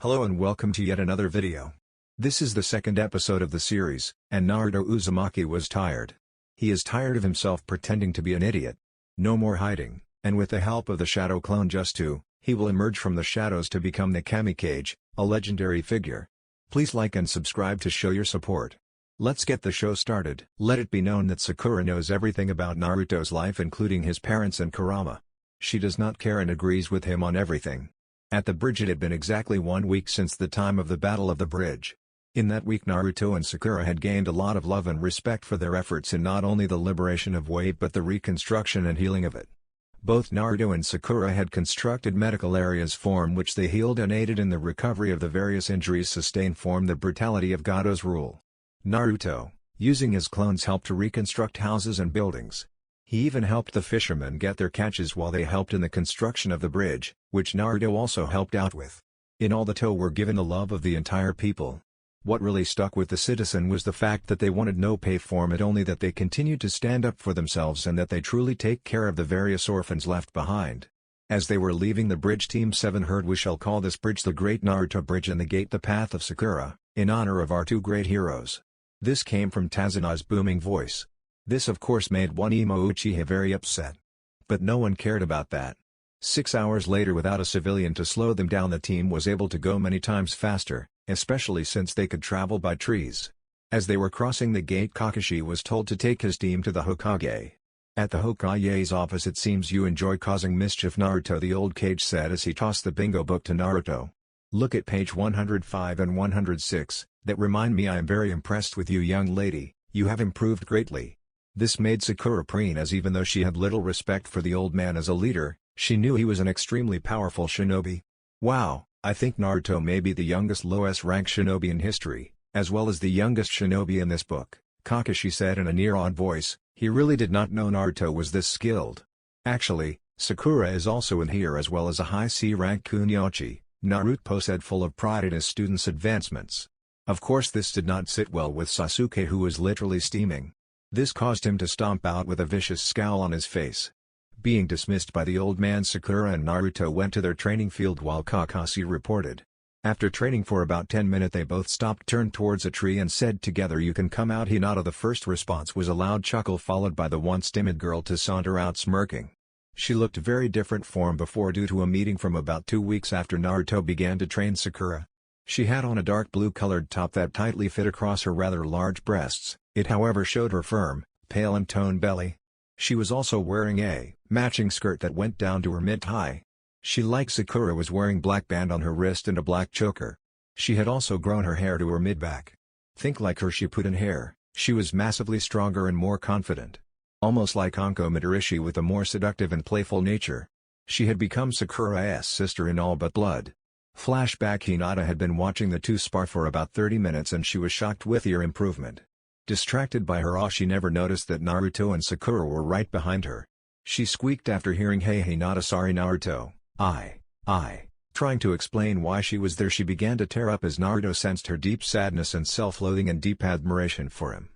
Hello and welcome to yet another video. This is the second episode of the series, and Naruto Uzumaki was tired. He is tired of himself pretending to be an idiot. No more hiding, and with the help of the shadow clone he will emerge from the shadows to become the Namikaze, a legendary figure. Please like and subscribe to show your support. Let's get the show started. Let it be known that Sakura knows everything about Naruto's life including his parents and Kurama. She does not care and agrees with him on everything. At the bridge it had been exactly 1 week since the time of the Battle of the Bridge. In that week Naruto and Sakura had gained a lot of love and respect for their efforts in not only the liberation of Wave but the reconstruction and healing of it. Both Naruto and Sakura had constructed medical areas from which they healed and aided in the recovery of the various injuries sustained from the brutality of Gado's rule. Naruto, using his clones, helped to reconstruct houses and buildings. He even helped the fishermen get their catches while they helped in the construction of the bridge, which Naruto also helped out with. In all the two were given the love of the entire people. What really stuck with the citizen was the fact that they wanted no pay for it, only that they continued to stand up for themselves and that they truly take care of the various orphans left behind. As they were leaving the bridge, Team 7 heard, "We shall call this bridge the Great Naruto Bridge and the Gate the Path of Sakura, in honor of our two great heroes." This came from Tazana's booming voice. This of course made one Emo Uchiha very upset. But no one cared about that. 6 hours later, without a civilian to slow them down, the team was able to go many times faster, especially since they could travel by trees. As they were crossing the gate, Kakashi was told to take his team to the Hokage. At the Hokage's office, "It seems you enjoy causing mischief, Naruto," the old Kage said as he tossed the bingo book to Naruto. "Look at page 105 and 106, that remind me I am very impressed with you, young lady, you have improved greatly." This made Sakura preen, as even though she had little respect for the old man as a leader, she knew he was an extremely powerful shinobi. "Wow, I think Naruto may be the youngest lowest rank shinobi in history, as well as the youngest shinobi in this book," Kakashi said in a near-awed voice. He really did not know Naruto was this skilled. "Actually, Sakura is also in here as well as a high C rank kunoichi," Naruto said, full of pride at his students' advancements. Of course this did not sit well with Sasuke, who was literally steaming. This caused him to stomp out with a vicious scowl on his face. Being dismissed by the old man, Sakura and Naruto went to their training field while Kakashi reported. After training for about 10 minutes they both stopped, turned towards a tree and said together, "You can come out, Hinata." The first response was a loud chuckle followed by the once timid girl to saunter out smirking. She looked very different from before due to a meeting from about 2 weeks after Naruto began to train Sakura. She had on a dark blue colored top that tightly fit across her rather large breasts. It however showed her firm, pale and toned belly. She was also wearing a matching skirt that went down to her mid-thigh. She, like Sakura, was wearing black band on her wrist and a black choker. She had also grown her hair to her mid-back. Think like her, she put in hair. She was massively stronger and more confident. Almost like Anko Midorishi with a more seductive and playful nature. She had become Sakura's sister in all but blood. Flashback: Hinata had been watching the two spar for about 30 minutes and she was shocked with her improvement. Distracted by her awe, she never noticed that Naruto and Sakura were right behind her. She squeaked after hearing, "Hey Hinata, sorry Naruto, I. Trying to explain why she was there, she began to tear up as Naruto sensed her deep sadness and self-loathing and deep admiration for him.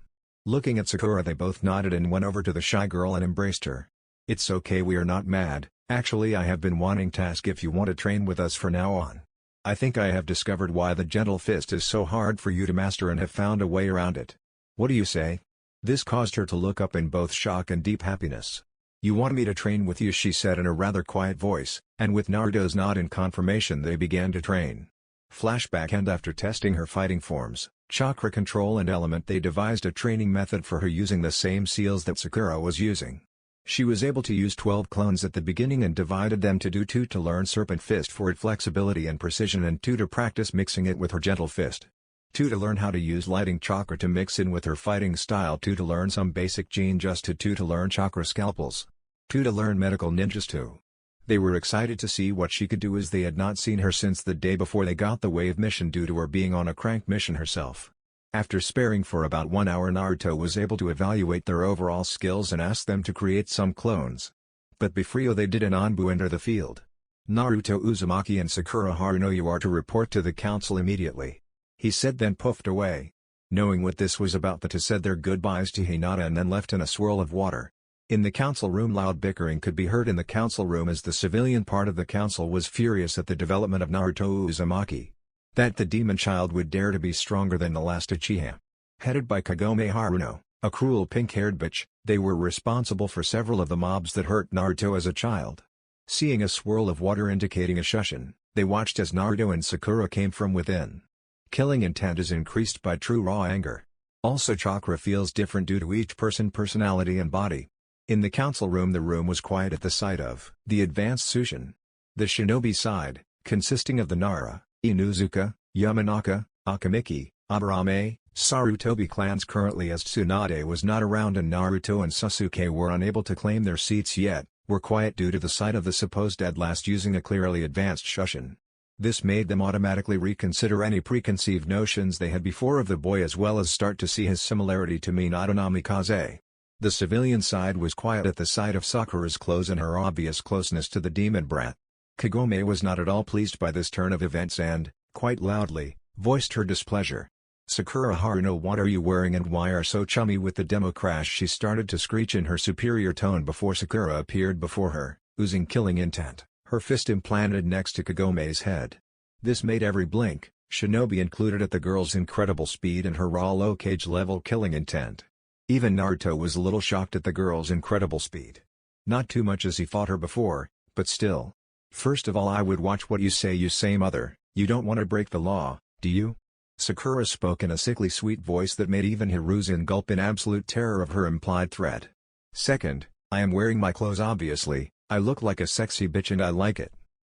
Looking at Sakura, they both nodded and went over to the shy girl and embraced her. "It's okay, we are not mad. Actually, I have been wanting to ask if you want to train with us from now on. I think I have discovered why the gentle fist is so hard for you to master and have found a way around it. What do you say?" This caused her to look up in both shock and deep happiness. "You want me to train with you?" she said in a rather quiet voice, and with Naruto's nod in confirmation they began to train. Flashback: and after testing her fighting forms, chakra control and element, they devised a training method for her using the same seals that Sakura was using. She was able to use 12 clones at the beginning and divided them to do 2 to learn Serpent Fist for its flexibility and precision and 2 to practice mixing it with her Gentle Fist. 2 to learn how to use Lighting Chakra to mix in with her fighting style, 2 to learn some basic Genjutsu, 2 to learn Chakra Scalpels, 2 to learn Medical Ninjutsu. They were excited to see what she could do as they had not seen her since the day before they got the Wave mission due to her being on a crank mission herself. After sparring for about 1 hour, Naruto was able to evaluate their overall skills and asked them to create some clones. But before they did, an Anbu enter the field. "Naruto Uzumaki and Sakura Haruno, you are to report to the council immediately," he said, then puffed away. Knowing what this was about, the two said their goodbyes to Hinata and then left in a swirl of water. In the council room, loud bickering could be heard in the council room as the civilian part of the council was furious at the development of Naruto Uzumaki. That the demon child would dare to be stronger than the last Uchiha. Headed by Kagome Haruno, a cruel pink-haired bitch, they were responsible for several of the mobs that hurt Naruto as a child. Seeing a swirl of water indicating a Shushin, they watched as Naruto and Sakura came from within. Killing intent is increased by true raw anger. Also chakra feels different due to each person's personality and body. In the council room, the room was quiet at the sight of the advanced Sushin. The shinobi side, consisting of the Nara, Inuzuka, Yamanaka, Akamiki, Aburame, Sarutobi clans currently as Tsunade was not around and Naruto and Sasuke were unable to claim their seats yet, were quiet due to the sight of the supposed dead last using a clearly advanced Shushin. This made them automatically reconsider any preconceived notions they had before of the boy as well as start to see his similarity to Minato Namikaze. The civilian side was quiet at the sight of Sakura's clothes and her obvious closeness to the demon brat. Kagome was not at all pleased by this turn of events and, quite loudly, voiced her displeasure. "Sakura Haruno, what are you wearing and why are so chummy with the demo crash?" she started to screech in her superior tone before Sakura appeared before her, oozing killing intent, her fist implanted next to Kagome's head. This made every blink, Shinobi included at the girl's incredible speed and her raw low-cage level killing intent. Even Naruto was a little shocked at the girl's incredible speed. Not too much as he fought her before, but still. "First of all, I would watch what you say mother, you don't want to break the law, do you?" Sakura spoke in a sickly sweet voice that made even Hiruzen gulp in absolute terror of her implied threat. "Second, I am wearing my clothes obviously, I look like a sexy bitch and I like it.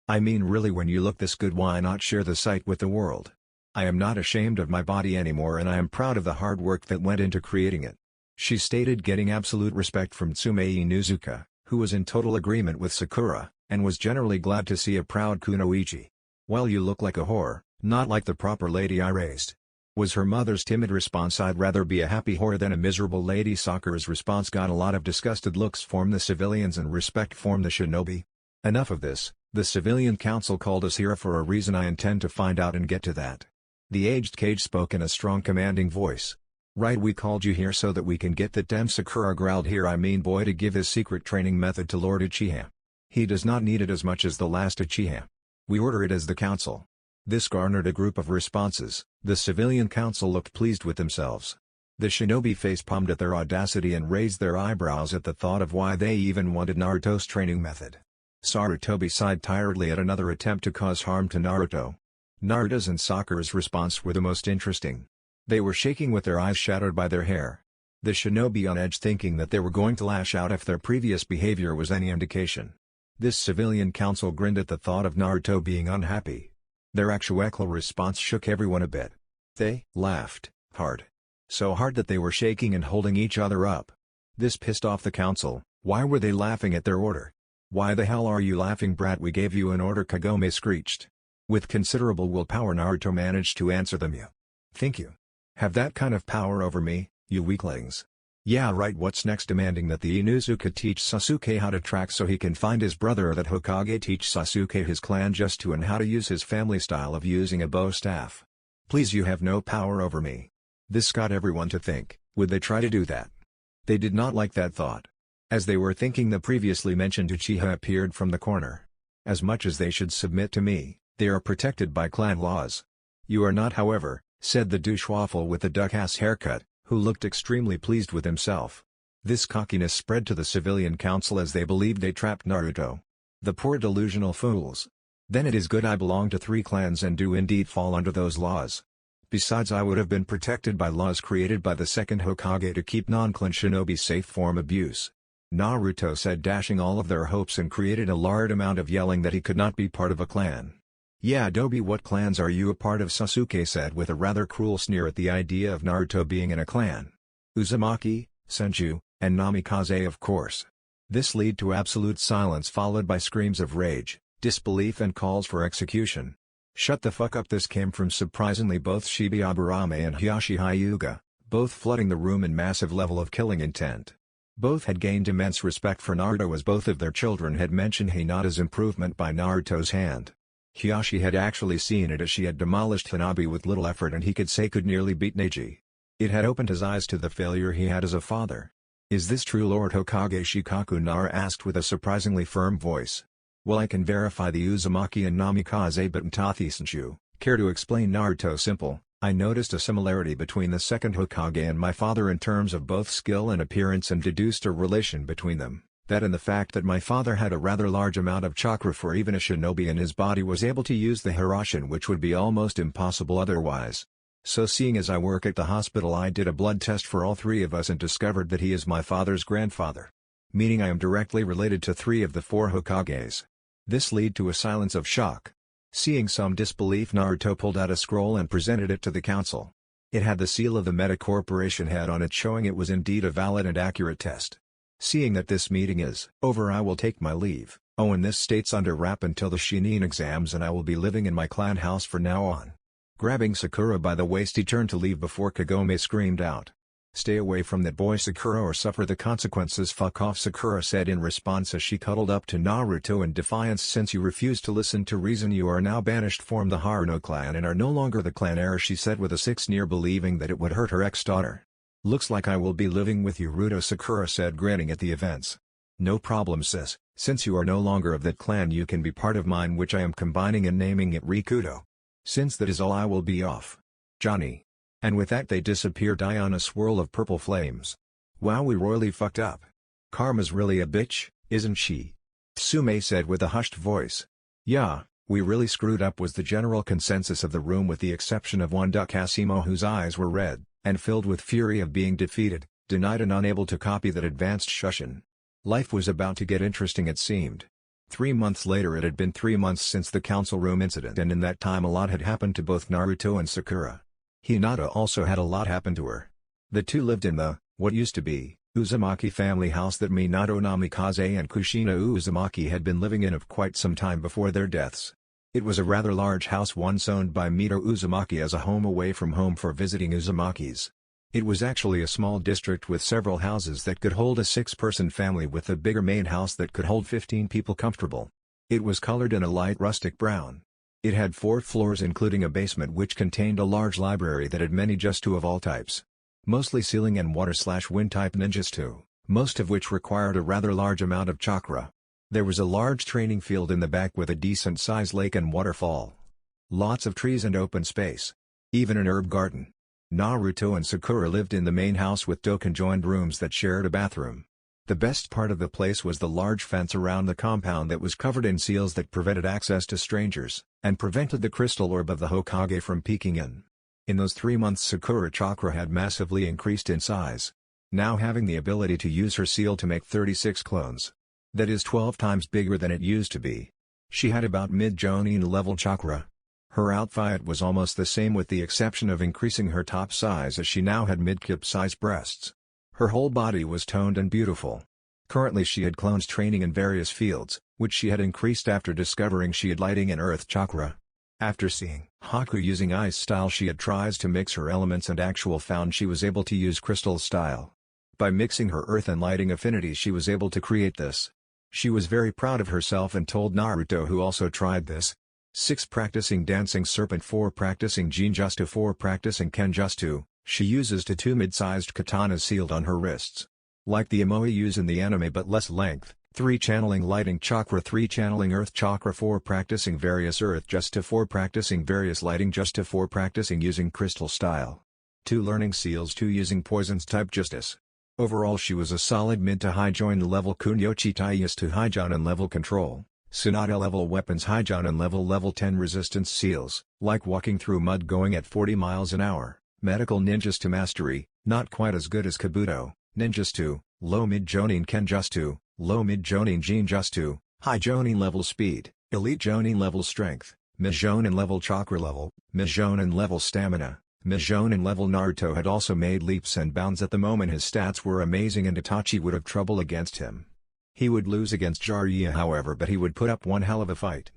I mean really, when you look this good, why not share the sight with the world? I am not ashamed of my body anymore and I am proud of the hard work that went into creating it," she stated, getting absolute respect from Tsume Inuzuka, who was in total agreement with Sakura, and was generally glad to see a proud kunoichi. "Well, you look like a whore, not like the proper lady I raised," was her mother's timid response. "I'd rather be a happy whore than a miserable lady." Sakura's response got a lot of disgusted looks from the civilians and respect from the shinobi. "Enough of this, the civilian council called us here for a reason. I intend to find out and get to that." The aged Kage spoke in a strong commanding voice. "Right, we called you here so that we can get that damn," Sakura growled. "Here I mean boy to give his secret training method to Lord Uchiha. He does not need it as much as the last Uchiha. We order it as the council." This garnered a group of responses. The civilian council looked pleased with themselves. The shinobi face-palmed at their audacity and raised their eyebrows at the thought of why they even wanted Naruto's training method. Sarutobi sighed tiredly at another attempt to cause harm to Naruto. Naruto's and Sakura's response were the most interesting. They were shaking with their eyes shadowed by their hair. The shinobi on edge, thinking that they were going to lash out if their previous behavior was any indication. This civilian council grinned at the thought of Naruto being unhappy. Their actual response shook everyone a bit. They laughed hard. So hard that they were shaking and holding each other up. This pissed off the council. Why were they laughing at their order? "Why the hell are you laughing, brat? We gave you an order," Kagome screeched. With considerable willpower, Naruto managed to answer them. "You think you have that kind of power over me, you weaklings? Yeah right, what's next?" Demanding that the Inuzuka teach Sasuke how to track so he can find his brother, or that Hokage teach Sasuke his clan just to and how to use his family style of using a bow staff. "Please, you have no power over me." This got everyone to think, would they try to do that? They did not like that thought. As they were thinking, the previously mentioned Uchiha appeared from the corner. "As much as they should submit to me, they are protected by clan laws." "You are not, however," said the douchewaffle with the duck-ass haircut, who looked extremely pleased with himself. This cockiness spread to the civilian council as they believed they trapped Naruto. The poor delusional fools. "Then it is good I belong to 3 clans and do indeed fall under those laws. Besides, I would have been protected by laws created by the second Hokage to keep non-clan shinobi safe from abuse," Naruto said, dashing all of their hopes, and created a large amount of yelling that he could not be part of a clan. "Yeah, Dobi, what clans are you a part of?" Sasuke said with a rather cruel sneer at the idea of Naruto being in a clan. "Uzumaki, Senju, and Namikaze, of course." This led to absolute silence followed by screams of rage, disbelief and calls for execution. "Shut the fuck up." This came from surprisingly both Shibi Aburame and Hiyashi Hyuga, both flooding the room in massive level of killing intent. Both had gained immense respect for Naruto, as both of their children had mentioned Hinata's improvement by Naruto's hand. Hiyashi had actually seen it, as she had demolished Hanabi with little effort, and he could nearly beat Neji. It had opened his eyes to the failure he had as a father. "Is this true, Lord Hokage?" Shikaku Nara asked with a surprisingly firm voice. "Well, I can verify the Uzumaki and Namikaze, but Ntathi Senju, Care to explain? Naruto? Simple. I noticed a similarity between the second Hokage and my father in terms of both skill and appearance and deduced a relation between them, that and the fact that my father had a rather large amount of chakra for even a shinobi and his body was able to use the Hiroshin, which would be almost impossible otherwise. So seeing as I work at the hospital, I did a blood test for all three of us and discovered that he is my father's grandfather. Meaning I am directly related to 3 of the 4 Hokages. This led to a silence of shock. Seeing some disbelief, Naruto pulled out a scroll and presented it to the council. It had the seal of the Meta Corporation head on it, showing it was indeed a valid and accurate test. Seeing that this meeting is over, I will take my leave. Oh, and this states under wrap until the Shinin exams, and I will be living in my clan house from now on. Grabbing Sakura by the waist, he turned to leave before Kagome screamed out, "Stay away from that boy, Sakura, or suffer the consequences." "Fuck off," Sakura said in response as she cuddled up to Naruto in defiance. "Since you refuse to listen to reason, you are now banished from the Haruno clan and are no longer the clan heir," she said with a sneer, believing that it would hurt her ex-daughter. "Looks like I will be living with you, Ruto," Sakura said, grinning at the events. "No problem, sis. Since you are no longer of that clan, you can be part of mine, which I am combining and naming it Rikudo. Since that is all, I will be off. Johnny." And with that they disappeared on a swirl of purple flames. "Wow, we royally fucked up. Karma's really a bitch, isn't she?" Tsume said with a hushed voice. "Yeah, we really screwed up," was the general consensus of the room, with the exception of one Duck Asimo, whose eyes were red, and filled with fury of being defeated, denied and unable to copy that advanced Shushin. Life was about to get interesting, it seemed. 3 months later. It had been 3 months since the council room incident, and in that time a lot had happened to both Naruto and Sakura. Hinata also had a lot happen to her. The two lived in the, what used to be, Uzumaki family house that Minato Namikaze and Kushina Uzumaki had been living in of quite some time before their deaths. It was a rather large house once owned by Mito Uzumaki as a home away from home for visiting Uzumakis. It was actually a small district with several houses that could hold a 6-person family, with a bigger main house that could hold 15 people comfortable. It was colored in a light rustic brown. It had 4 floors including a basement which contained a large library that had many Justu of all types. Mostly ceiling and water/wind type ninjutsu, most of which required a rather large amount of chakra. There was a large training field in the back with a decent-sized lake and waterfall. Lots of trees and open space. Even an herb garden. Naruto and Sakura lived in the main house with conjoined rooms that shared a bathroom. The best part of the place was the large fence around the compound that was covered in seals that prevented access to strangers, and prevented the crystal orb of the Hokage from peeking in. In those 3 months Sakura chakra had massively increased in size. Now having the ability to use her seal to make 36 clones. That is 12 times bigger than it used to be. She had about mid-jonin level chakra. Her outfit was almost the same with the exception of increasing her top size, as she now had mid-kip size breasts. Her whole body was toned and beautiful. Currently she had clones training in various fields, which she had increased after discovering she had lighting and earth chakra. After seeing Haku using ice style, she had tries to mix her elements and actual found she was able to use crystal style. By mixing her earth and lighting affinities she was able to create this. She was very proud of herself and told Naruto, who also tried this. 6 practicing dancing serpent, 4 practicing Jinjutsu, 4 practicing Kenjutsu. She uses 2 mid-sized katanas sealed on her wrists. Like the Amoe use in the anime but less length. 3 channeling lighting chakra, 3 channeling earth chakra, 4 practicing various earth Justu, 4 practicing various lighting Justu, 4 practicing using crystal style. 2 learning seals, 2 using poisons type Justice. Overall she was a solid mid to high join level Kunyochi Taiyus to high jonin level control. Tsunade level weapons, high jonin level 10 resistance seals, like walking through mud going at 40 miles an hour. Medical ninjutsu mastery, not quite as good as Kabuto, ninjutsu, low mid jonin Kenjutsu, low mid jonin Jinjutsu, high jonin level speed, elite jonin level strength, mid jonin level chakra level, mid jonin level stamina, mid jonin level. Naruto had also made leaps and bounds. At the moment his stats were amazing and Itachi would have trouble against him. He would lose against Jiraiya however, but he would put up one hell of a fight.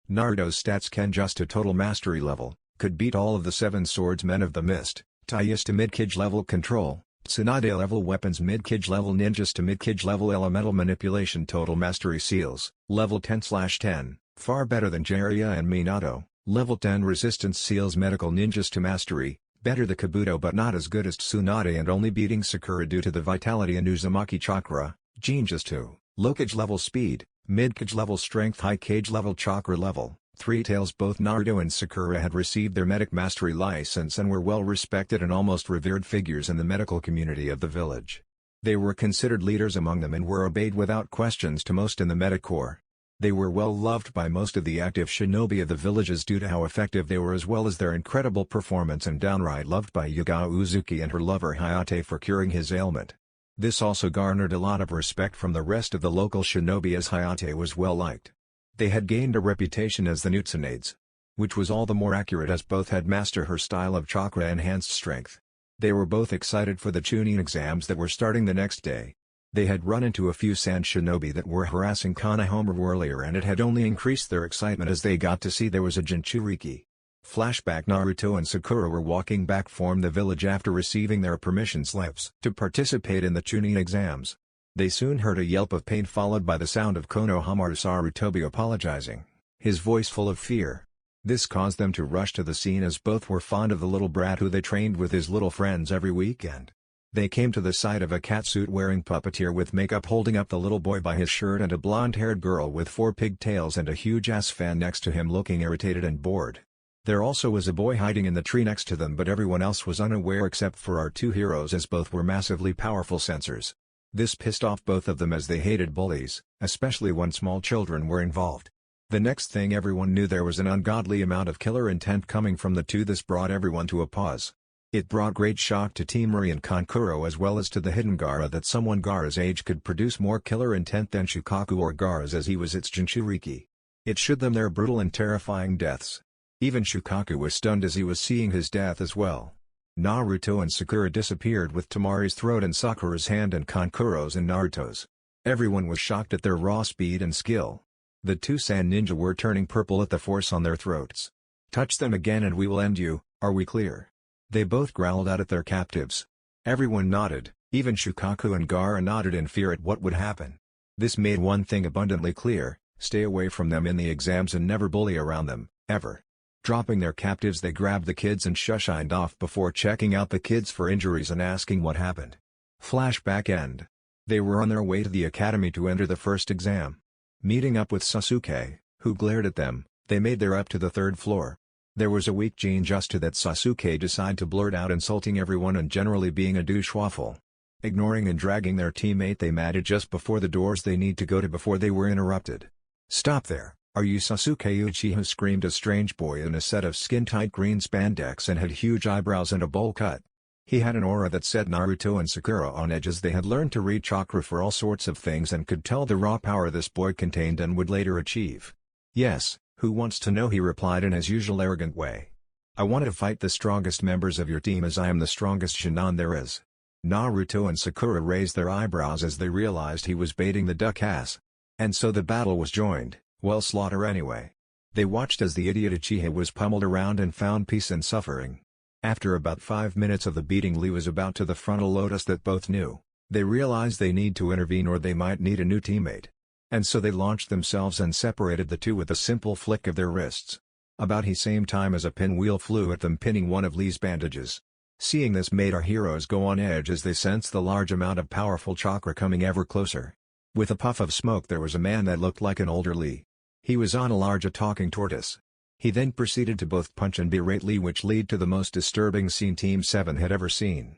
Naruto's stats: Kenjutsu total mastery level, could beat all of the 7 swordsmen of the mist, Taiyus to mid-kage level control, Tsunade level weapons, mid-kage level ninjas to mid-kage level elemental manipulation, total mastery seals, level 10/10, far better than Jiraiya and Minato, level 10 resistance seals, medical ninjas to mastery, better than Kabuto but not as good as Tsunade and only beating Sakura due to the vitality and Uzumaki chakra, Jinjutsu, low-kage level speed, mid-kage level strength, high-kage level chakra level, Three Tails. Both Naruto and Sakura had received their medic mastery license and were well respected and almost revered figures in the medical community of the village. They were considered leaders among them and were obeyed without questions to most in the medic corps. They were well loved by most of the active shinobi of the villages due to how effective they were as well as their incredible performance, and downright loved by Yagao Uzuki and her lover Hayate for curing his ailment. This also garnered a lot of respect from the rest of the local shinobi as Hayate was well liked. They had gained a reputation as the Nutsunades, which was all the more accurate as both had mastered her style of chakra-enhanced strength. They were both excited for the Chunin exams that were starting the next day. They had run into a few sand shinobi that were harassing Konohamaru earlier, and it had only increased their excitement as they got to see there was a Jinchuriki. Flashback: Naruto and Sakura were walking back from the village after receiving their permission slips to participate in the Chunin exams. They soon heard a yelp of pain followed by the sound of Konohamaru Sarutobi apologizing, his voice full of fear. This caused them to rush to the scene as both were fond of the little brat who they trained with his little friends every weekend. They came to the sight of a catsuit-wearing puppeteer with makeup holding up the little boy by his shirt and a blonde-haired girl with 4 pigtails and a huge ass fan next to him looking irritated and bored. There also was a boy hiding in the tree next to them, but everyone else was unaware except for our two heroes as both were massively powerful sensors. This pissed off both of them as they hated bullies, especially when small children were involved. The next thing everyone knew, there was an ungodly amount of killer intent coming from the two. This brought everyone to a pause. It brought great shock to Team Mori and Kankuro as well as to the hidden Gaara that someone Gaara's age could produce more killer intent than Shukaku or Gaara's, as he was its Jinchuriki. It showed them their brutal and terrifying deaths. Even Shukaku was stunned as he was seeing his death as well. Naruto and Sakura disappeared with Tamari's throat in Sakura's hand and Kankuro's in Naruto's. Everyone was shocked at their raw speed and skill. The two sand ninja were turning purple at the force on their throats. "Touch them again and we will end you, are we clear?" They both growled out at their captives. Everyone nodded, even Shukaku and Gaara nodded in fear at what would happen. This made one thing abundantly clear: stay away from them in the exams and never bully around them, ever. Dropping their captives, they grabbed the kids and shushined off before checking out the kids for injuries and asking what happened. Flashback end. They were on their way to the academy to enter the first exam. Meeting up with Sasuke, who glared at them, they made their up to the 3rd floor. There was a weak gene just to that Sasuke decided to blurt out insulting everyone and generally being a douche-waffle. Ignoring and dragging their teammate, they matted just before the doors they need to go to before they were interrupted. "Stop there, are you Sasuke?" Uchiha screamed, a strange boy in a set of skin-tight green spandex and had huge eyebrows and a bowl cut. He had an aura that set Naruto and Sakura on edge as they had learned to read chakra for all sorts of things and could tell the raw power this boy contained and would later achieve. "Yes, who wants to know?" he replied in his usual arrogant way. "I want to fight the strongest members of your team as I am the strongest Shinin there is." Naruto and Sakura raised their eyebrows as they realized he was baiting the duck ass. And so the battle was joined, well, slaughter anyway. They watched as the idiot Uchiha was pummeled around and found peace in suffering. After about 5 minutes of the beating, Lee was about to the frontal lotus that both knew. They realized they need to intervene or they might need a new teammate. And so they launched themselves and separated the two with a simple flick of their wrists. About the same time as a pinwheel flew at them, pinning one of Lee's bandages. Seeing this made our heroes go on edge as they sensed the large amount of powerful chakra coming ever closer. With a puff of smoke, there was a man that looked like an older Lee. He was on a large talking tortoise. He then proceeded to both punch and berate Lee, which led to the most disturbing scene Team 7 had ever seen.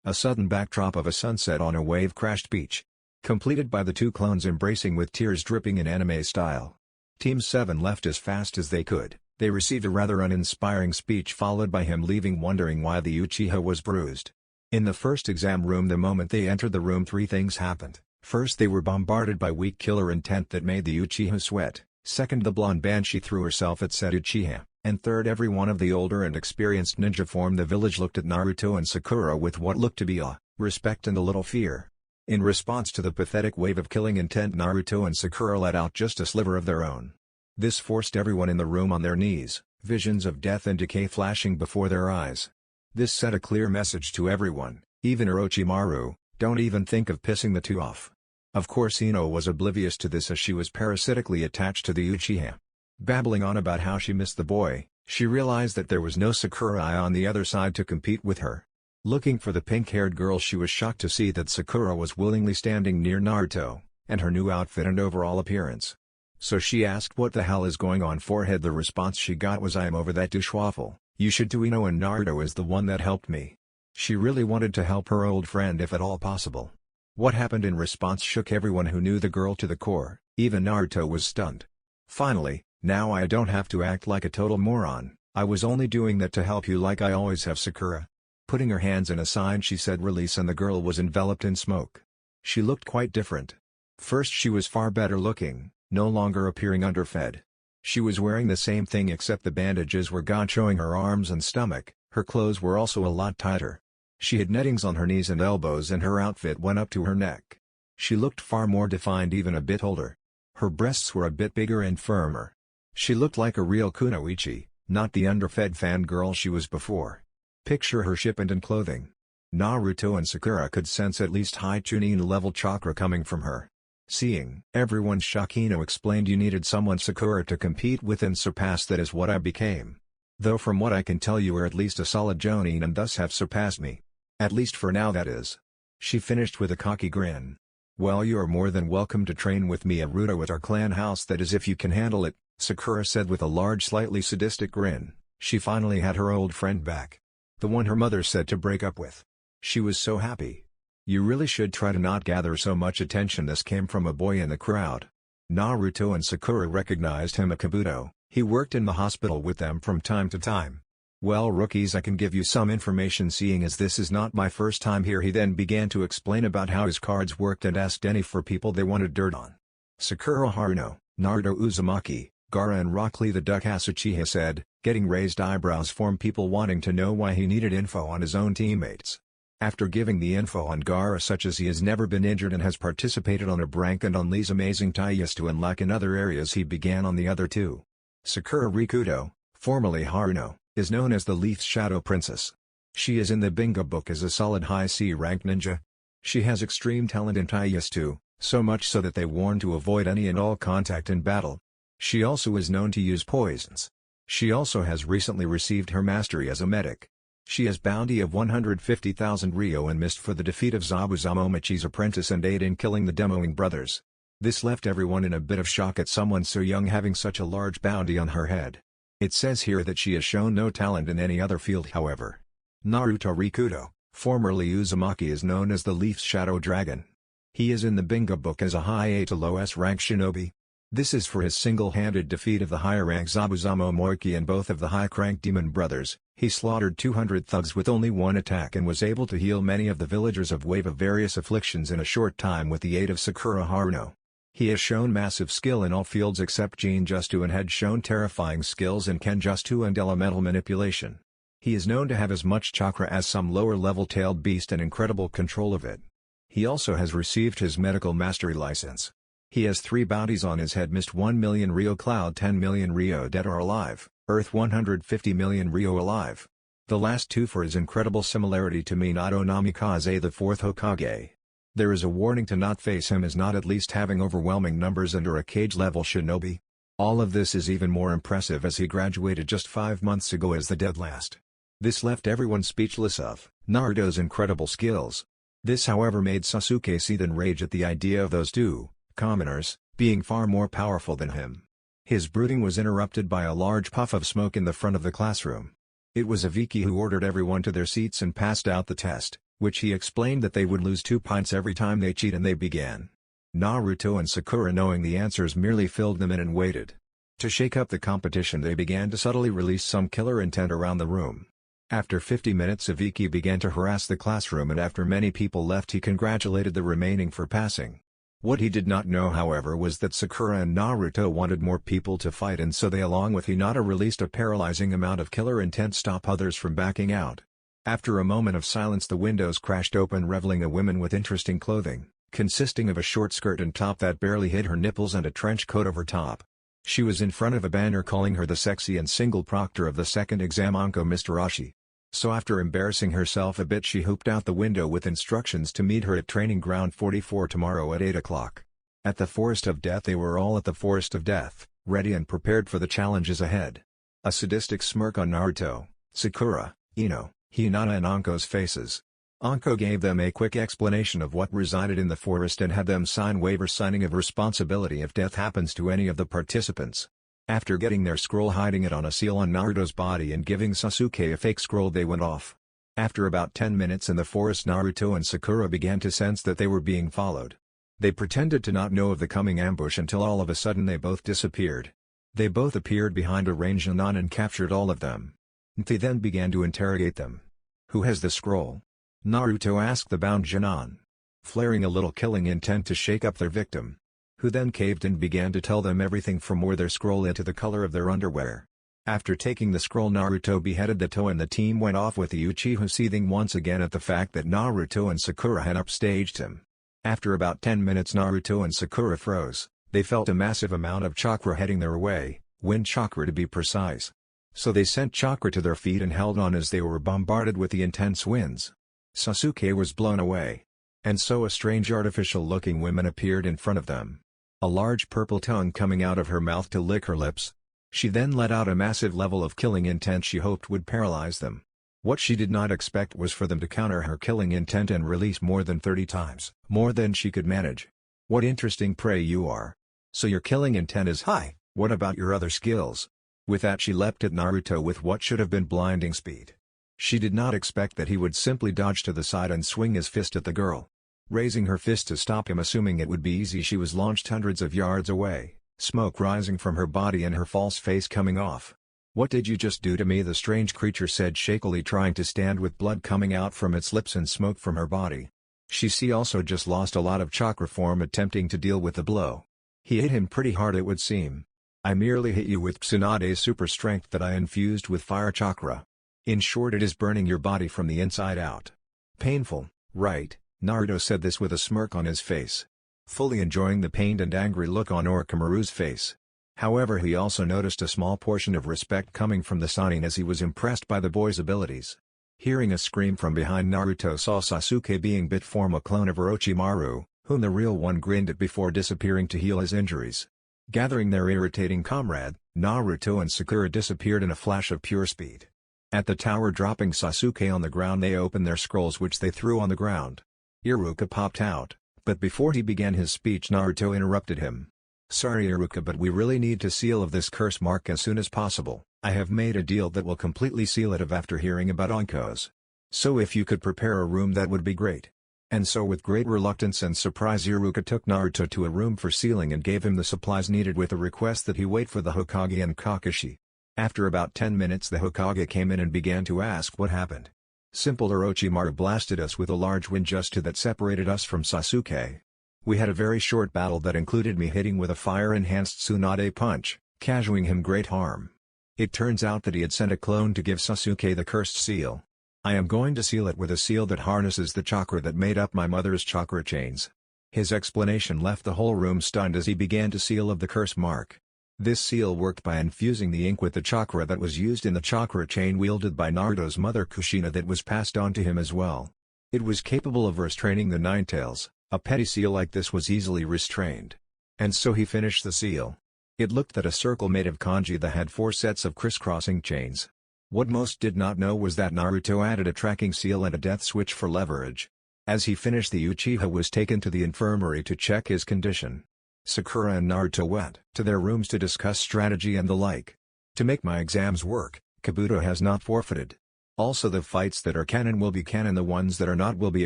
A sudden backdrop of a sunset on a wave-crashed beach. Completed by the two clones embracing with tears dripping in anime style. Team 7 left as fast as they could. They received a rather uninspiring speech followed by him leaving wondering why the Uchiha was bruised. In the first exam room, the moment they entered the room, 3 things happened. First, they were bombarded by weak killer intent that made the Uchiha sweat. Second, the blonde banshee threw herself at said Uchiha. And third, every one of the older and experienced ninja from the village looked at Naruto and Sakura with what looked to be awe, respect and a little fear. In response to the pathetic wave of killing intent, Naruto and Sakura let out just a sliver of their own. This forced everyone in the room on their knees, visions of death and decay flashing before their eyes. This sent a clear message to everyone, even Orochimaru: don't even think of pissing the two off. Of course Ino was oblivious to this as she was parasitically attached to the Uchiha. Babbling on about how she missed the boy, she realized that there was no Sakura on the other side to compete with her. Looking for the pink-haired girl, she was shocked to see that Sakura was willingly standing near Naruto, and her new outfit and overall appearance. So she asked what the hell is going on forehead. The response she got was, I am over that dishwaffle, you should do know, and Naruto is the one that helped me. She really wanted to help her old friend if at all possible. What happened in response shook everyone who knew the girl to the core, even Naruto was stunned. Finally, now I don't have to act like a total moron, I was only doing that to help you like I always have, Sakura. Putting her hands in a sign she said release, and the girl was enveloped in smoke. She looked quite different. First she was far better looking, no longer appearing underfed. She was wearing the same thing except the bandages were gone, showing her arms and stomach. Her clothes were also a lot tighter. She had nettings on her knees and elbows, and her outfit went up to her neck. She looked far more defined, even a bit older. Her breasts were a bit bigger and firmer. She looked like a real kunoichi, not the underfed fangirl she was before. Picture her shipment and clothing. Naruto and Sakura could sense at least high Chunin level chakra coming from her. Seeing everyone's shock, Ino explained, you needed someone, Sakura, to compete with and surpass. That is what I became. Though from what I can tell you are at least a solid jonin and thus have surpassed me. At least for now, that is. She finished with a cocky grin. Well, you are more than welcome to train with me at Naruto at our clan house, that is if you can handle it, Sakura said with a large slightly sadistic grin. She finally had her old friend back. The one her mother said to break up with. She was so happy. You really should try to not gather so much attention. This came from a boy in the crowd. Naruto and Sakura recognized him as Kabuto. He worked in the hospital with them from time to time. Well, rookies, I can give you some information, seeing as this is not my first time here. He then began to explain about how his cards worked and asked any for people they wanted dirt on. Sakura Haruno, Naruto Uzumaki, Gaara and Rock Lee the Duck Asuchiha said, getting raised eyebrows from people wanting to know why he needed info on his own teammates. After giving the info on Gaara, such as he has never been injured and has participated on a brank, and on Lee's amazing Taiyasu, and like in other areas, he began on the other two. Sakura Rikudo, formerly Haruno, is known as the Leaf's Shadow Princess. She is in the Bingo book as a solid high C rank ninja. She has extreme talent in Taiyasu, so much so that they warn to avoid any and all contact in battle. She also is known to use poisons. She also has recently received her mastery as a medic. She has bounty of 150,000 Ryo and mist for the defeat of Zabuzamomochi's apprentice and aid in killing the Demoing brothers. This left everyone in a bit of shock at someone so young having such a large bounty on her head. It says here that she has shown no talent in any other field, however. Naruto Rikudo, formerly Uzumaki, is known as the Leaf's Shadow Dragon. He is in the Bingo book as a high A to low S rank shinobi. This is for his single-handed defeat of the higher rank Zabuzamomochi and both of the high-rank demon brothers. He slaughtered 200 thugs with only one attack and was able to heal many of the villagers of wave of various afflictions in a short time with the aid of Sakura Haruno. He has shown massive skill in all fields except Genjutsu, and had shown terrifying skills in Kenjutsu and elemental manipulation. He is known to have as much chakra as some lower-level tailed beast and incredible control of it. He also has received his medical mastery license. He has 3 bounties on his head: Mist 1 million Ryo, Cloud 10 million Ryo, dead or alive, Earth 150 million Ryo alive. The last 2 for his incredible similarity to Minato Namikaze, the 4th Hokage. There is a warning to not face him as not at least having overwhelming numbers and or a cage-level shinobi. All of this is even more impressive as he graduated just 5 months ago as the dead last. This left everyone speechless of Naruto's incredible skills. This however made Sasuke seethe in rage at the idea of those 2 commoners being far more powerful than him. His brooding was interrupted by a large puff of smoke in the front of the classroom. It was Aviki who ordered everyone to their seats and passed out the test, which he explained that they would lose 2 pints every time they cheat, and they began. Naruto and Sakura, knowing the answers, merely filled them in and waited. To shake up the competition, they began to subtly release some killer intent around the room. After 50 minutes, Aviki began to harass the classroom, and after many people left, he congratulated the remaining for passing. What he did not know, however, was that Sakura and Naruto wanted more people to fight, and so they along with Hinata released a paralyzing amount of killer intent to stop others from backing out. After a moment of silence, the windows crashed open, revealing a woman with interesting clothing, consisting of a short skirt and top that barely hid her nipples and a trench coat over top. She was in front of a banner calling her the sexy and single proctor of the second exam, Anko Mr. Ashi. So after embarrassing herself a bit, she hooped out the window with instructions to meet her at Training Ground 44 tomorrow at 8 o'clock. At the Forest of Death, they were all at the Forest of Death, ready and prepared for the challenges ahead. A sadistic smirk on Naruto, Sakura, Ino, Hinata and Anko's faces. Anko gave them a quick explanation of what resided in the forest and had them sign waiver signing of responsibility if death happens to any of the participants. After getting their scroll, hiding it on a seal on Naruto's body and giving Sasuke a fake scroll, they went off. After about 10 minutes in the forest, Naruto and Sakura began to sense that they were being followed. They pretended to not know of the coming ambush until all of a sudden they both disappeared. They both appeared behind a ranged Anon and captured all of them. They then began to interrogate them. "Who has the scroll?" Naruto asked the bound Genin, flaring a little killing intent to shake up their victim, who then caved and began to tell them everything from where their scroll led to the color of their underwear. After taking the scroll, Naruto beheaded the Toa and the team went off with the Uchiha, seething once again at the fact that Naruto and Sakura had upstaged him. After about 10 minutes, Naruto and Sakura froze. They felt a massive amount of chakra heading their way, wind chakra to be precise. So they sent chakra to their feet and held on as they were bombarded with the intense winds. Sasuke was blown away. And so a strange artificial-looking woman appeared in front of them. A large purple tongue coming out of her mouth to lick her lips. She then let out a massive level of killing intent she hoped would paralyze them. What she did not expect was for them to counter her killing intent and release more than 30 times, more than she could manage. "What interesting prey you are. So your killing intent is high, what about your other skills?" With that, she leapt at Naruto with what should have been blinding speed. She did not expect that he would simply dodge to the side and swing his fist at the girl. Raising her fist to stop him, assuming it would be easy, she was launched hundreds of yards away, smoke rising from her body and her false face coming off. "What did you just do to me?" the strange creature said shakily, trying to stand with blood coming out from its lips and smoke from her body. She also just lost a lot of chakra form attempting to deal with the blow. "He hit him pretty hard, it would seem." "I merely hit you with Tsunade's super strength that I infused with fire chakra. In short, it is burning your body from the inside out." "Painful, right?" Naruto said this with a smirk on his face, fully enjoying the pained and angry look on Orochimaru's face. However, he also noticed a small portion of respect coming from the Sannin as he was impressed by the boy's abilities. Hearing a scream from behind, Naruto saw Sasuke being bit, form a clone of Orochimaru, whom the real one grinned at before disappearing to heal his injuries. Gathering their irritating comrade, Naruto and Sakura disappeared in a flash of pure speed. At the tower, dropping Sasuke on the ground, they opened their scrolls, which they threw on the ground. Iruka popped out, but before he began his speech, Naruto interrupted him. "Sorry Iruka, but we really need to seal of this curse mark as soon as possible. I have made a deal that will completely seal it after hearing about Anko's. So if you could prepare a room, that would be great." And so with great reluctance and surprise, Iruka took Naruto to a room for sealing and gave him the supplies needed, with a request that he wait for the Hokage and Kakashi. After about 10 minutes, the Hokage came in and began to ask what happened. "Simple, Orochimaru blasted us with a large wind just that separated us from Sasuke. We had a very short battle that included me hitting with a fire-enhanced Tsunade punch, causing him great harm. It turns out that he had sent a clone to give Sasuke the cursed seal. I am going to seal it with a seal that harnesses the chakra that made up my mother's chakra chains." His explanation left the whole room stunned as he began to seal of the curse mark. This seal worked by infusing the ink with the chakra that was used in the chakra chain wielded by Naruto's mother Kushina that was passed on to him as well. It was capable of restraining the Nine Tails. A petty seal like this was easily restrained. And so he finished the seal. It looked at a circle made of kanji that had 4 sets of crisscrossing chains. What most did not know was that Naruto added a tracking seal and a death switch for leverage. As he finished, the Uchiha was taken to the infirmary to check his condition. Sakura and Naruto went to their rooms to discuss strategy and the like. "To make my exams work, Kabuto has not forfeited. Also, the fights that are canon will be canon, the ones that are not will be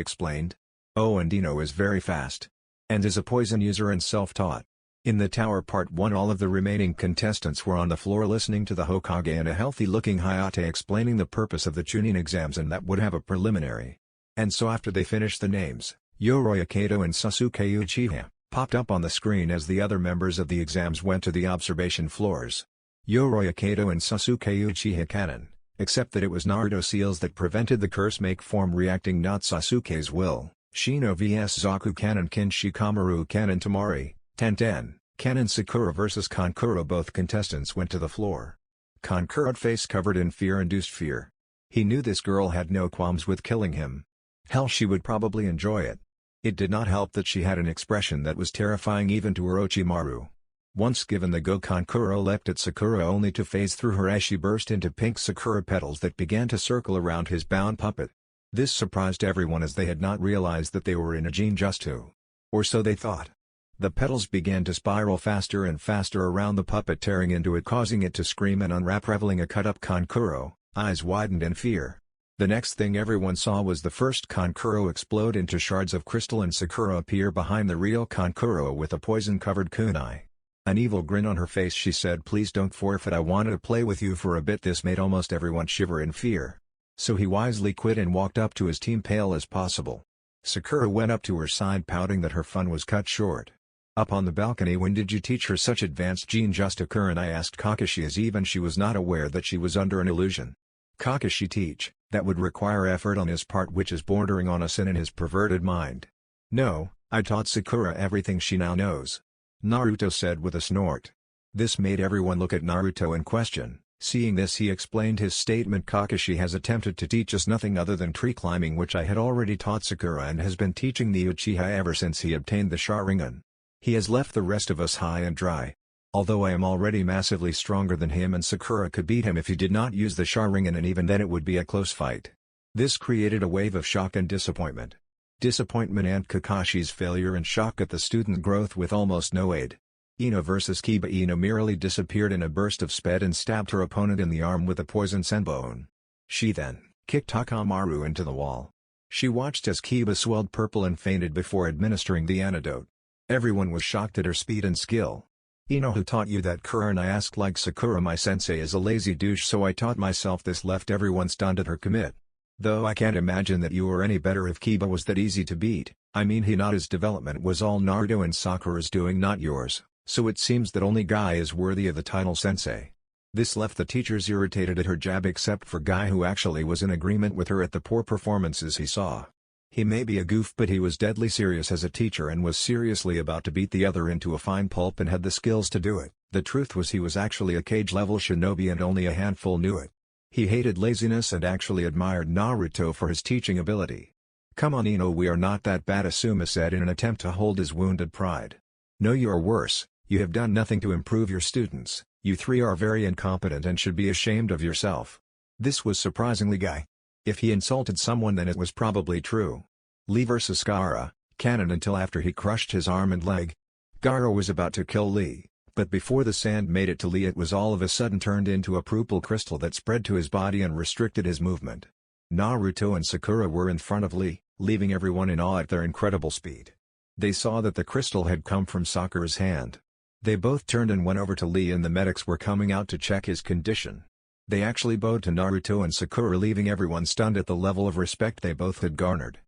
explained. Oh, and Dino is very fast. And is a poison user and self-taught." In the tower part 1, all of the remaining contestants were on the floor listening to the Hokage and a healthy-looking Hayate explaining the purpose of the Chunin exams and that would have a preliminary. And so after they finished the names, Yoroya Kato and Sasuke Uchiha popped up on the screen as the other members of the exams went to the observation floors. Yoroya Kato and Sasuke Uchiha canon, except that it was Naruto seals that prevented the curse make form reacting, not Sasuke's will. Shino vs Zaku canon, Kin Shikamaru canon, Tamari, Tenten, canon, Sakura vs Kankuro. Both contestants went to the floor. Kankuro's face covered in fear-induced fear. He knew this girl had no qualms with killing him. Hell, she would probably enjoy it. It did not help that she had an expression that was terrifying even to Orochimaru. Once given the go, Kankuro leapt at Sakura only to phase through her as she burst into pink sakura petals that began to circle around his bound puppet. This surprised everyone as they had not realized that they were in a Jinjutsu. Or so they thought. The petals began to spiral faster and faster around the puppet, tearing into it, causing it to scream and unwrap, revealing a cut-up Kankuro. Eyes widened in fear. The next thing everyone saw was the first Kankuro explode into shards of crystal and Sakura appear behind the real Kankuro with a poison-covered kunai. An evil grin on her face, she said, "Please don't forfeit, I wanted to play with you for a bit." This made almost everyone shiver in fear. So he wisely quit and walked up to his team, pale as possible. Sakura went up to her side, pouting that her fun was cut short. Up on the balcony, "When did you teach her such advanced Jinjutsu?" Kurenai asked Kakashi, as even she was not aware that she was under an illusion. Kakashi: "Teach, that would require effort on his part, which is bordering on a sin in his perverted mind. No, I taught Sakura everything she now knows," Naruto said with a snort. This made everyone look at Naruto and question. Seeing this, he explained his statement. "Kakashi has attempted to teach us nothing other than tree climbing, which I had already taught Sakura, and has been teaching the Uchiha ever since he obtained the Sharingan. He has left the rest of us high and dry. Although I am already massively stronger than him, and Sakura could beat him if he did not use the Sharingan, and even then it would be a close fight." This created a wave of shock and disappointment. Disappointment and Kakashi's failure, and shock at the student growth with almost no aid. Ino vs Kiba. Ino merely disappeared in a burst of speed and stabbed her opponent in the arm with a poison senbon. She then kicked Hakamaru into the wall. She watched as Kiba swelled purple and fainted before administering the antidote. Everyone was shocked at her speed and skill. "Ino, who taught you that?" Kurenai asked. "Like Sakura, my sensei is a lazy douche, so I taught myself." This left everyone stunned at her commit. "Though I can't imagine that you were any better if Kiba was that easy to beat. I mean, Hinata's development was all Naruto and Sakura's doing, not yours, so it seems that only Guy is worthy of the title sensei." This left the teachers irritated at her jab, except for Guy, who actually was in agreement with her at the poor performances he saw. He may be a goof, but he was deadly serious as a teacher and was seriously about to beat the other into a fine pulp and had the skills to do it. The truth was, he was actually a cage-level shinobi and only a handful knew it. He hated laziness and actually admired Naruto for his teaching ability. "Come on, Ino, we are not that bad," Asuma said in an attempt to hold his wounded pride. "No, you are worse. You have done nothing to improve your students. You three are very incompetent and should be ashamed of yourself." This was surprisingly Guy. If he insulted someone, then it was probably true. Lee vs Gaara, canon until after he crushed his arm and leg. Gaara was about to kill Lee, but before the sand made it to Lee, it was all of a sudden turned into a purple crystal that spread to his body and restricted his movement. Naruto and Sakura were in front of Lee, leaving everyone in awe at their incredible speed. They saw that the crystal had come from Sakura's hand. They both turned and went over to Lee, and the medics were coming out to check his condition. They actually bowed to Naruto and Sakura, leaving everyone stunned at the level of respect they both had garnered.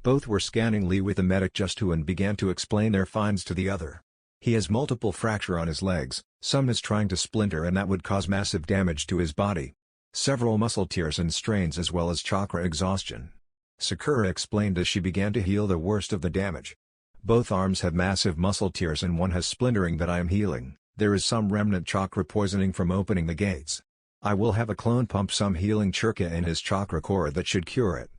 Both were scanning Lee with the medic just who and began to explain their finds to the other. "He has multiple fracture on his legs, some is trying to splinter, and that would cause massive damage to his body. Several muscle tears and strains, as well as chakra exhaustion," Sakura explained as she began to heal the worst of the damage. "Both arms have massive muscle tears and one has splintering that I am healing. There is some remnant chakra poisoning from opening the gates. I will have a clone pump some healing chakra in his chakra core that should cure it,"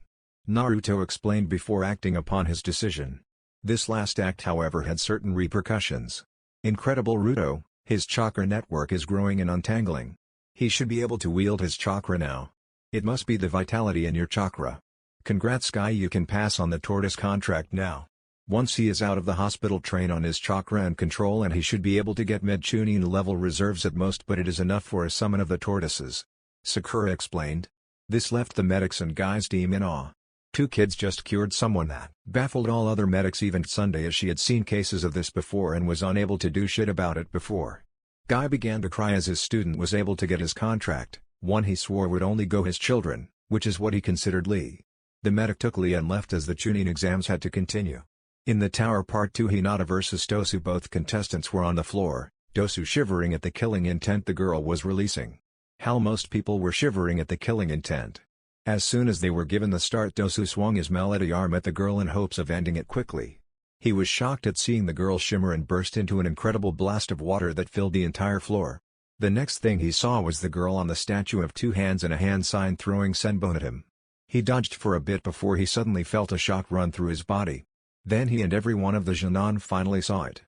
Naruto explained before acting upon his decision. This last act, however, had certain repercussions. Incredible Ruto, his chakra network is growing and untangling. He should be able to wield his chakra now. It must be the vitality in your chakra. Congrats Guy, you can pass on the tortoise contract now. Once he is out of the hospital, train on his chakra and control, and he should be able to get mid-chunin level reserves at most, but it is enough for a summon of the tortoises," Sakura explained. This left the medics and Guy's team in awe. Two kids just cured someone that baffled all other medics, even Sunday, as she had seen cases of this before and was unable to do shit about it before. Guy began to cry as his student was able to get his contract, one he swore would only go his children, which is what he considered Lee. The medic took Lee and left as the chunin exams had to continue. In the tower part 2, Hinata vs Dosu, both contestants were on the floor, Dosu shivering at the killing intent the girl was releasing. Hell, most people were shivering at the killing intent. As soon as they were given the start, Dosu swung his malady arm at the girl in hopes of ending it quickly. He was shocked at seeing the girl shimmer and burst into an incredible blast of water that filled the entire floor. The next thing he saw was the girl on the statue of two hands and a hand sign throwing senbon at him. He dodged for a bit before he suddenly felt a shock run through his body. Then he and every one of the Junon finally saw it.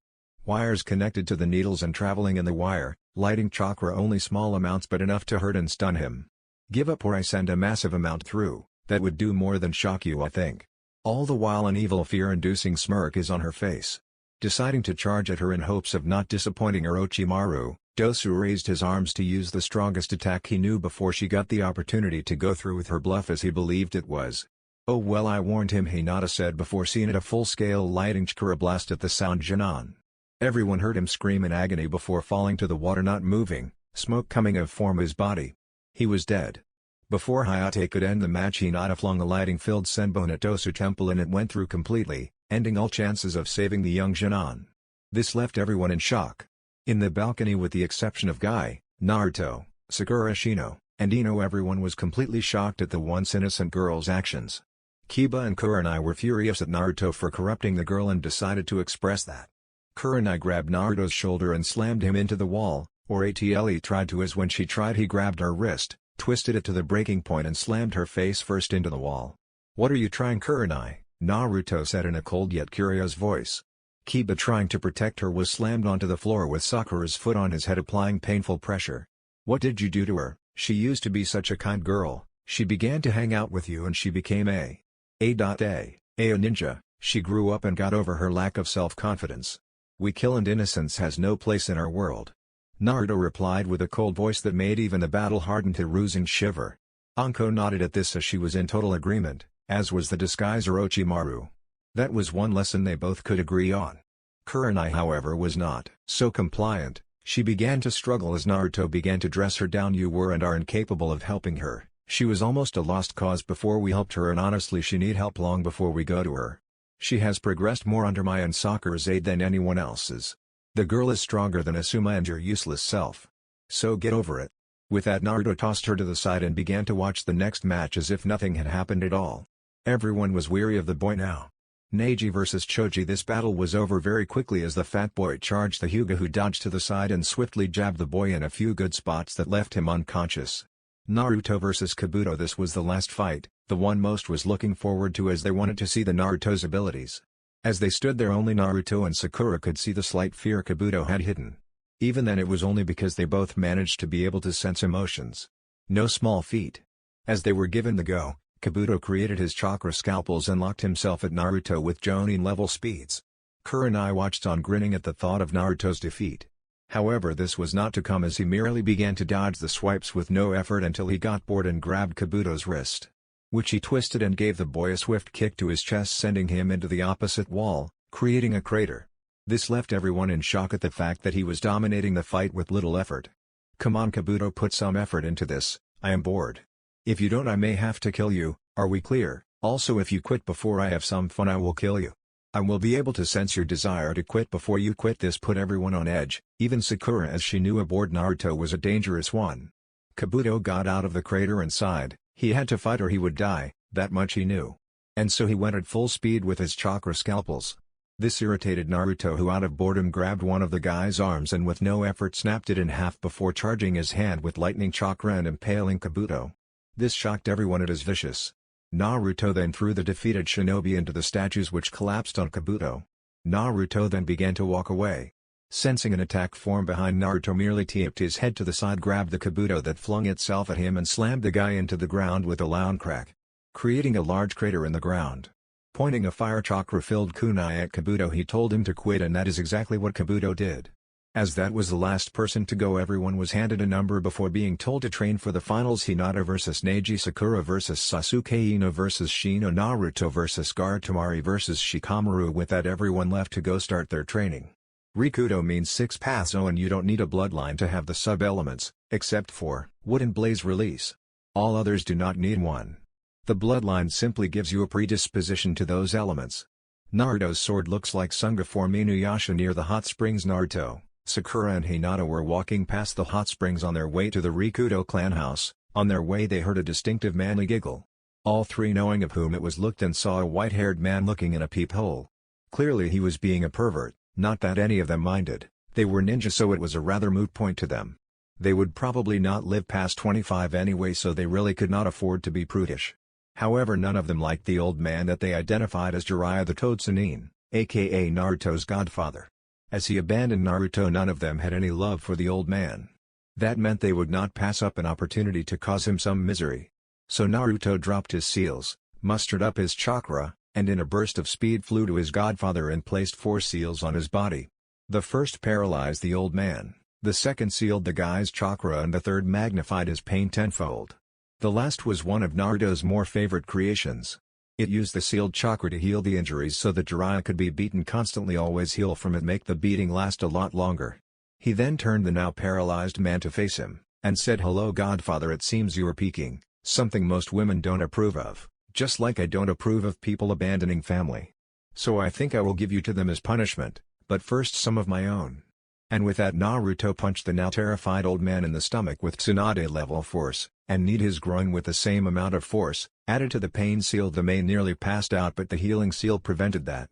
Wires connected to the needles and traveling in the wire, lighting chakra only small amounts but enough to hurt and stun him. "Give up or I send a massive amount through," That would do more than shock you, I think. All the while an evil fear-inducing smirk is on her face. Deciding to charge at her in hopes of not disappointing Orochimaru, Dosu raised his arms to use the strongest attack he knew before she got the opportunity to go through with her bluff as he believed it was. "Oh well, I warned him," Hinata said before seeing a full-scale lighting chakra blast at the sound Jinan. Everyone heard him scream in agony before falling to the water, not moving, smoke coming out from his body. He was dead. Before Hayate could end the match, Hinata flung a lighting-filled senbon at Dosu Temple and it went through completely, ending all chances of saving the young Jinan. This left everyone in shock. In the balcony, with the exception of Guy, Naruto, Sakura, Shino, and Ino, everyone was completely shocked at the once innocent girl's actions. Kiba and Kurenai were furious at Naruto for corrupting the girl and decided to express that. Kurenai grabbed Naruto's shoulder and slammed him into the wall, or ATLE tried to, as when she tried he grabbed her wrist, twisted it to the breaking point and slammed her face first into the wall. "What are you trying, Kurenai?" Naruto said in a cold yet curious voice. Kiba, trying to protect her, was slammed onto the floor with Sakura's foot on his head, applying painful pressure. "What did you do to her? She used to be such a kind girl. She began to hang out with you and she became a ninja. She grew up and got over her lack of self-confidence. We kill, and innocence has no place in our world." Naruto replied with a cold voice that made even the battle-hardened Hiruzen shiver. Anko nodded at this as she was in total agreement, as was the disguised Orochimaru. That was one lesson they both could agree on. Kurenai, however, was not so compliant. She began to struggle as Naruto began to dress her down. "You were and are incapable of helping her. She was almost a lost cause before we helped her, and honestly she need help long before we go to her. She has progressed more under my and Sakura's aid than anyone else's. The girl is stronger than Asuma and your useless self. So get over it." With that, Naruto tossed her to the side and began to watch the next match as if nothing had happened at all. Everyone was weary of the boy now. Neji vs Choji. This battle was over very quickly as the fat boy charged the Hyuga, who dodged to the side and swiftly jabbed the boy in a few good spots that left him unconscious. Naruto vs Kabuto. This was the last fight, the one most was looking forward to, as they wanted to see the Naruto's abilities. As they stood there, only Naruto and Sakura could see the slight fear Kabuto had hidden. Even then it was only because they both managed to be able to sense emotions. No small feat. As they were given the go, Kabuto created his chakra scalpels and locked himself at Naruto with Jonin-level speeds. Kurenai watched on, grinning at the thought of Naruto's defeat. However, this was not to come, as he merely began to dodge the swipes with no effort until he got bored and grabbed Kabuto's wrist, which he twisted and gave the boy a swift kick to his chest, sending him into the opposite wall, creating a crater. This left everyone in shock at the fact that he was dominating the fight with little effort. "Come on, Kabuto, put some effort into this. I am bored. If you don't, I may have to kill you. Are we clear? Also, if you quit before I have some fun, I will kill you. I will be able to sense your desire to quit before you quit." This put everyone on edge, even Sakura, as she knew aboard Naruto was a dangerous one. Kabuto got out of the crater and sighed. He had to fight or he would die, that much he knew. And so he went at full speed with his chakra scalpels. This irritated Naruto, who out of boredom grabbed one of the guy's arms and with no effort snapped it in half before charging his hand with lightning chakra and impaling Kabuto. This shocked everyone at his vicious. Naruto then threw the defeated shinobi into the statues, which collapsed on Kabuto. Naruto then began to walk away. Sensing an attack form behind, Naruto merely tipped his head to the side, grabbed the Kabuto that flung itself at him and slammed the guy into the ground with a loud crack, creating a large crater in the ground. Pointing a fire chakra-filled kunai at Kabuto, he told him to quit, and that is exactly what Kabuto did. As that was the last person to go, everyone was handed a number before being told to train for the finals: Hinata vs Neji, Sakura vs Sasuke, Ino vs Shino, Naruto vs Garamari vs Shikamaru. With that, everyone left to go start their training. Rikudo means 6 paths. Oh, and you don't need a bloodline to have the sub-elements, except for Wood and Blaze release. All others do not need one. The bloodline simply gives you a predisposition to those elements. Naruto's sword looks like Sunga form Inuyasha near the hot springs. Naruto, Sakura and Hinata were walking past the hot springs on their way to the Rikudo clan house. On their way, they heard a distinctive manly giggle. All three, knowing of whom it was, looked and saw a white-haired man looking in a peephole. Clearly he was being a pervert. Not that any of them minded. They were ninjas, so it was a rather moot point to them. They would probably not live past 25 anyway, so they really could not afford to be prudish. However, none of them liked the old man that they identified as Jiraiya the Toad Sannin, aka Naruto's godfather. As he abandoned Naruto, none of them had any love for the old man. That meant they would not pass up an opportunity to cause him some misery. So Naruto dropped his seals, mustered up his chakra, and in a burst of speed flew to his godfather and placed 4 seals on his body. The first paralyzed the old man, the second sealed the guy's chakra, and the third magnified his pain tenfold. The last was one of Naruto's more favorite creations. It used the sealed chakra to heal the injuries so that Jiraiya could be beaten constantly, always heal from it, make the beating last a lot longer. He then turned the now paralyzed man to face him, and said, "Hello Godfather, it seems you are peeking, something most women don't approve of, just like I don't approve of people abandoning family. So I think I will give you to them as punishment, but first some of my own." And with that, Naruto punched the now terrified old man in the stomach with Tsunade level force, and kneed his groin with the same amount of force, added to the pain seal. The man nearly passed out, but the healing seal prevented that.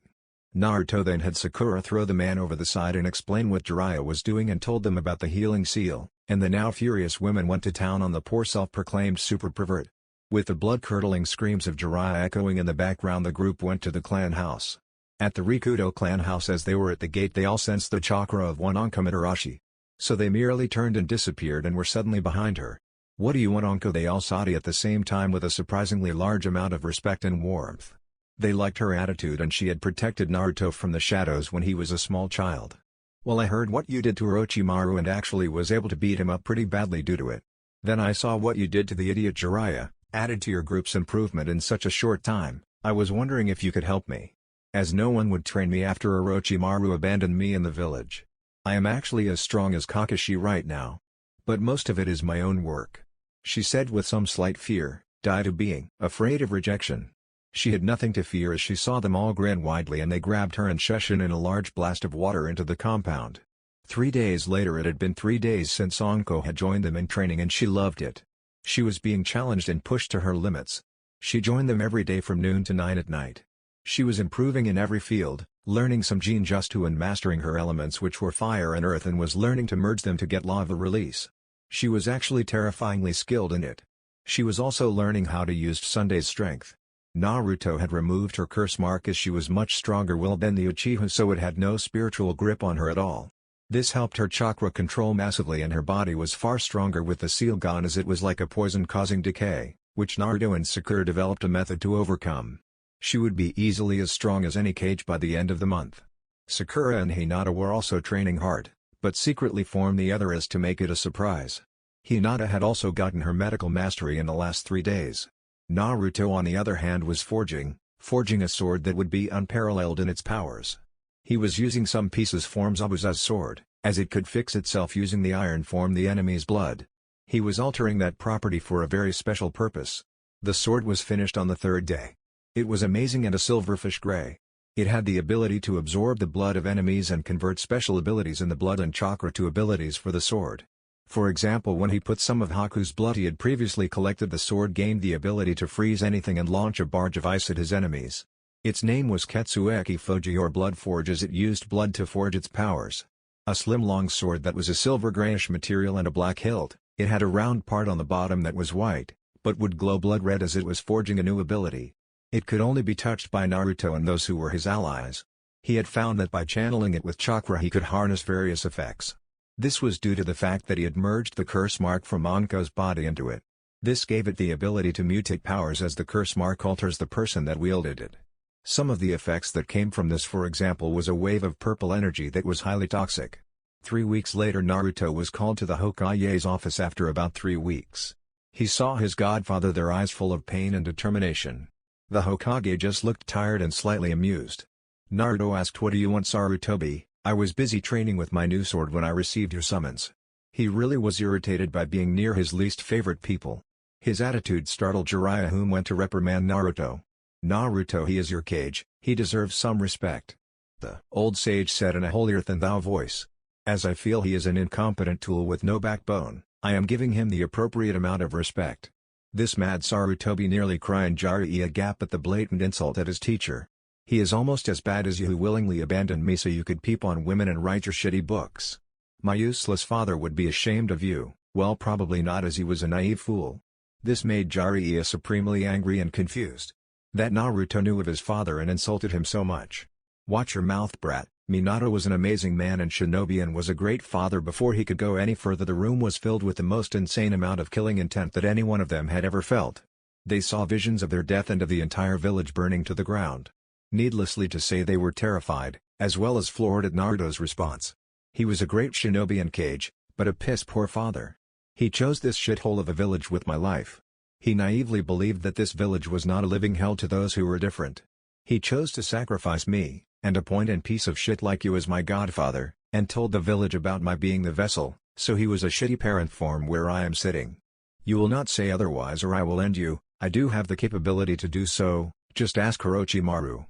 Naruto then had Sakura throw the man over the side and explain what Jiraiya was doing and told them about the healing seal, and the now furious women went to town on the poor self-proclaimed super pervert. With the blood-curdling screams of Jiraiya echoing in the background, the group went to the clan house. At the Rikudo clan house, as they were at the gate, they all sensed the chakra of one Anko Mitarashi. So they merely turned and disappeared and were suddenly behind her. "What do you want, Anko?" they all shouted at the same time with a surprisingly large amount of respect and warmth. They liked her attitude, and she had protected Naruto from the shadows when he was a small child. "Well, I heard what you did to Orochimaru and actually was able to beat him up pretty badly due to it. Then I saw what you did to the idiot Jiraiya, added to your group's improvement in such a short time. I was wondering if you could help me, as no one would train me after Orochimaru abandoned me in the village. I am actually as strong as Kakashi right now. But most of it is my own work," she said with some slight fear, due to being afraid of rejection. She had nothing to fear as she saw them all grin widely, and they grabbed her and Shushin in a large blast of water into the compound. 3 days later, it had been 3 days since Anko had joined them in training, and she loved it. She was being challenged and pushed to her limits. She joined them every day from noon to 9 at night. She was improving in every field, learning some Jinjutsu and mastering her elements, which were fire and earth, and was learning to merge them to get lava release. She was actually terrifyingly skilled in it. She was also learning how to use Sunday's strength. Naruto had removed her curse mark as she was much stronger-willed than the Uchiha, so it had no spiritual grip on her at all. This helped her chakra control massively, and her body was far stronger with the seal gone, as it was like a poison causing decay, which Naruto and Sakura developed a method to overcome. She would be easily as strong as any Kage by the end of the month. Sakura and Hinata were also training hard, but secretly formed the other as to make it a surprise. Hinata had also gotten her medical mastery in the last 3 days. Naruto, on the other hand, was forging a sword that would be unparalleled in its powers. He was using some pieces from Zabuza's sword, as it could fix itself using the iron from the enemy's blood. He was altering that property for a very special purpose. The sword was finished on the 3rd day. It was amazing and a silverfish gray. It had the ability to absorb the blood of enemies and convert special abilities in the blood and chakra to abilities for the sword. For example, when he put some of Haku's blood he had previously collected, the sword gained the ability to freeze anything and launch a barge of ice at his enemies. Its name was Ketsueki Fuji, or Blood Forge, as it used blood to forge its powers. A slim long sword that was a silver grayish material and a black hilt. It had a round part on the bottom that was white, but would glow blood red as it was forging a new ability. It could only be touched by Naruto and those who were his allies. He had found that by channeling it with chakra he could harness various effects. This was due to the fact that he had merged the curse mark from Anko's body into it. This gave it the ability to mutate powers as the curse mark alters the person that wielded it. Some of the effects that came from this, for example, was a wave of purple energy that was highly toxic. 3 weeks later, Naruto was called to the Hokage's office after about 3 weeks. He saw his godfather, their eyes full of pain and determination. The Hokage just looked tired and slightly amused. Naruto asked, "What do you want, Sarutobi? I was busy training with my new sword when I received your summons." He really was irritated by being near his least favorite people. His attitude startled Jiraiya, whom went to reprimand Naruto. "Naruto, he is your Kage, he deserves some respect," the old sage said in a holier-than-thou voice. "As I feel he is an incompetent tool with no backbone, I am giving him the appropriate amount of respect." This mad Sarutobi nearly cried Jiraiya gap at the blatant insult at his teacher. "He is almost as bad as you, who willingly abandoned me so you could peep on women and write your shitty books. My useless father would be ashamed of you." Well, probably not, as he was a naive fool. This made Jiraiya supremely angry and confused. That Naruto knew of his father and insulted him so much. "Watch your mouth, brat. Minato was an amazing man and Shinobi and was a great father." Before he could go any further, the room was filled with the most insane amount of killing intent that any one of them had ever felt. They saw visions of their death and of the entire village burning to the ground. Needlessly to say, they were terrified, as well as floored at Naruto's response. He was a great shinobi and Kage, but a piss-poor father. He chose this shithole of a village with my life. He naively believed that this village was not a living hell to those who were different. He chose to sacrifice me, and appoint a piece of shit like you as my godfather, and told the village about my being the vessel, so he was a shitty parent form where I am sitting. You will not say otherwise or I will end you. I do have the capability to do so, just ask Orochimaru.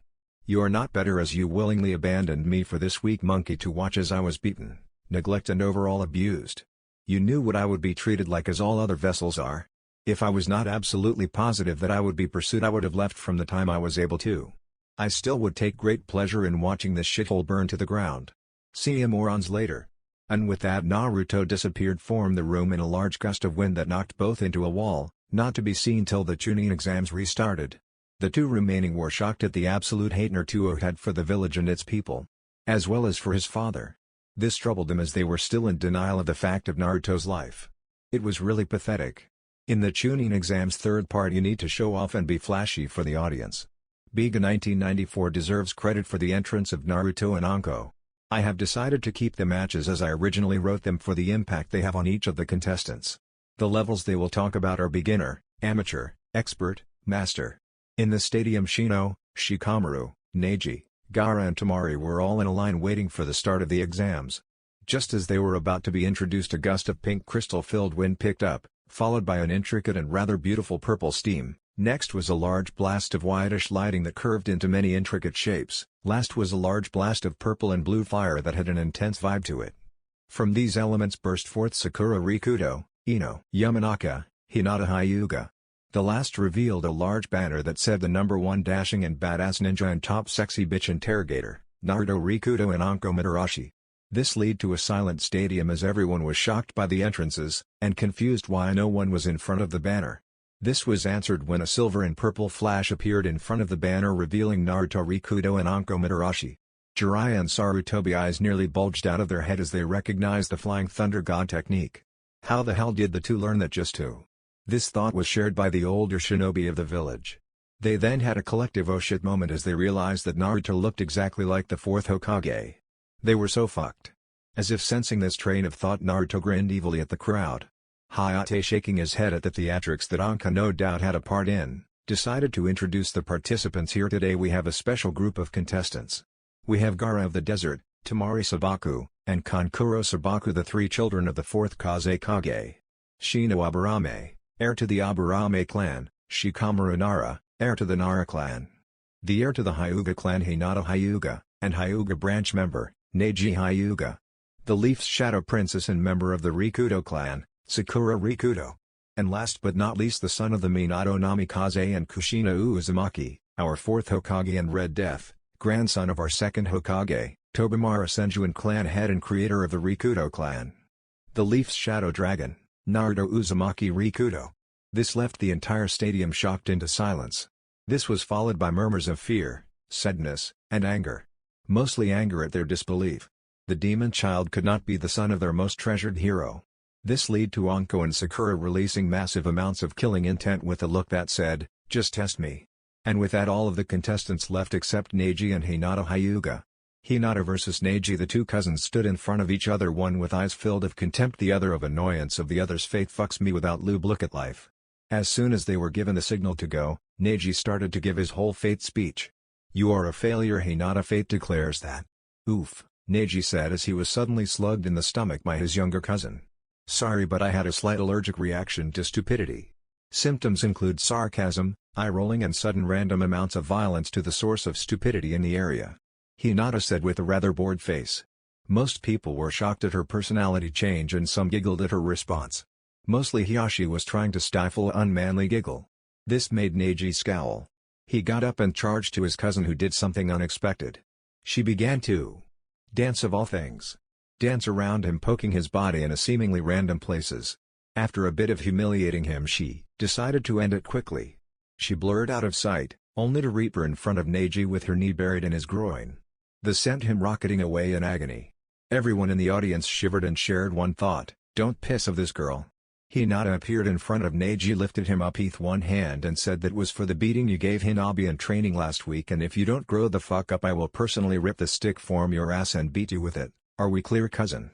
You are not better as you willingly abandoned me for this weak monkey to watch as I was beaten, neglected and overall abused. You knew what I would be treated like as all other vessels are. If I was not absolutely positive that I would be pursued, I would have left from the time I was able to. I still would take great pleasure in watching this shithole burn to the ground. See you morons later. And with that, Naruto disappeared from the room in a large gust of wind that knocked both into a wall, not to be seen till the Chunin exams restarted. The two remaining were shocked at the absolute hate Naruto had for the village and its people, as well as for his father. This troubled them as they were still in denial of the fact of Naruto's life. It was really pathetic. In the Chunin exams third part, you need to show off and be flashy for the audience. Biga 1994 deserves credit for the entrance of Naruto and Anko. I have decided to keep the matches as I originally wrote them for the impact they have on each of the contestants. The levels they will talk about are beginner, amateur, expert, master. In the stadium, Shino, Shikamaru, Neji, Gaara and Temari were all in a line waiting for the start of the exams. Just as they were about to be introduced, a gust of pink crystal-filled wind picked up, followed by an intricate and rather beautiful purple steam. Next was a large blast of whitish lighting that curved into many intricate shapes. Last was a large blast of purple and blue fire that had an intense vibe to it. From these elements burst forth Sakura Rikudo, Ino, Yamanaka, Hinata Hyuga. The last revealed a large banner that said the #1 dashing and badass ninja and top sexy bitch interrogator, Naruto Rikudo and Anko Mitarashi. This led to a silent stadium as everyone was shocked by the entrances, and confused why no one was in front of the banner. This was answered when a silver and purple flash appeared in front of the banner revealing Naruto Rikudo and Anko Mitarashi. Jiraiya and Sarutobi eyes nearly bulged out of their head as they recognized the Flying Thunder God technique. How the hell did the two learn that just to? This thought was shared by the older shinobi of the village. They then had a collective oh shit moment as they realized that Naruto looked exactly like the fourth Hokage. They were so fucked. As if sensing this train of thought, Naruto grinned evilly at the crowd. Hayate, shaking his head at the theatrics that Anka no doubt had a part in, decided to introduce the participants here today. We have a special group of contestants. We have Gaara of the Desert, Temari Sabaku, and Kankuro Sabaku, the three children of the fourth Kazekage. Shino Aburame, heir to the Aburame clan, Shikamaru Nara, heir to the Nara clan. The heir to the Hyuga clan, Hinata Hyuga, and Hyuga branch member, Neji Hyuga. The Leaf's Shadow Princess and member of the Rikudo clan, Sakura Rikudo. And last but not least, the son of the Minato Namikaze and Kushina Uzumaki, our fourth Hokage and Red Death, grandson of our second Hokage, Tobimura Senju and clan head and creator of the Rikudo clan. The Leaf's Shadow Dragon, Naruto Uzumaki Rikudo. This left the entire stadium shocked into silence. This was followed by murmurs of fear, sadness, and anger. Mostly anger at their disbelief. The demon child could not be the son of their most treasured hero. This led to Anko and Sakura releasing massive amounts of killing intent with a look that said, "Just test me." And with that, all of the contestants left except Neji and Hinata Hyuga. Hinata versus Neji. The two cousins stood in front of each other, one with eyes filled of contempt, the other of annoyance of the other's fate. Fucks me without lube, look at life. As soon as they were given the signal to go, Neji started to give his whole fate speech. "You are a failure, Hinata. Fate declares that." "Oof," Neji said as he was suddenly slugged in the stomach by his younger cousin. "Sorry, but I had a slight allergic reaction to stupidity." Symptoms include sarcasm, eye-rolling and sudden random amounts of violence to the source of stupidity in the area. Hinata said with a rather bored face. Most people were shocked at her personality change and some giggled at her response. Mostly Hiyashi was trying to stifle an unmanly giggle. This made Neji scowl. He got up and charged to his cousin, who did something unexpected. She began to dance, of all things. Dance around him, poking his body in a seemingly random places. After a bit of humiliating him, she decided to end it quickly. She blurred out of sight, only to reap her in front of Neji with her knee buried in his groin. This sent him rocketing away in agony. Everyone in the audience shivered and shared one thought: don't piss of this girl. Hinata appeared in front of Neji, lifted him up with one hand and said that was for the beating you gave Hinobi in training last week, and if you don't grow the fuck up I will personally rip the stick from your ass and beat you with it. Are we clear, cousin?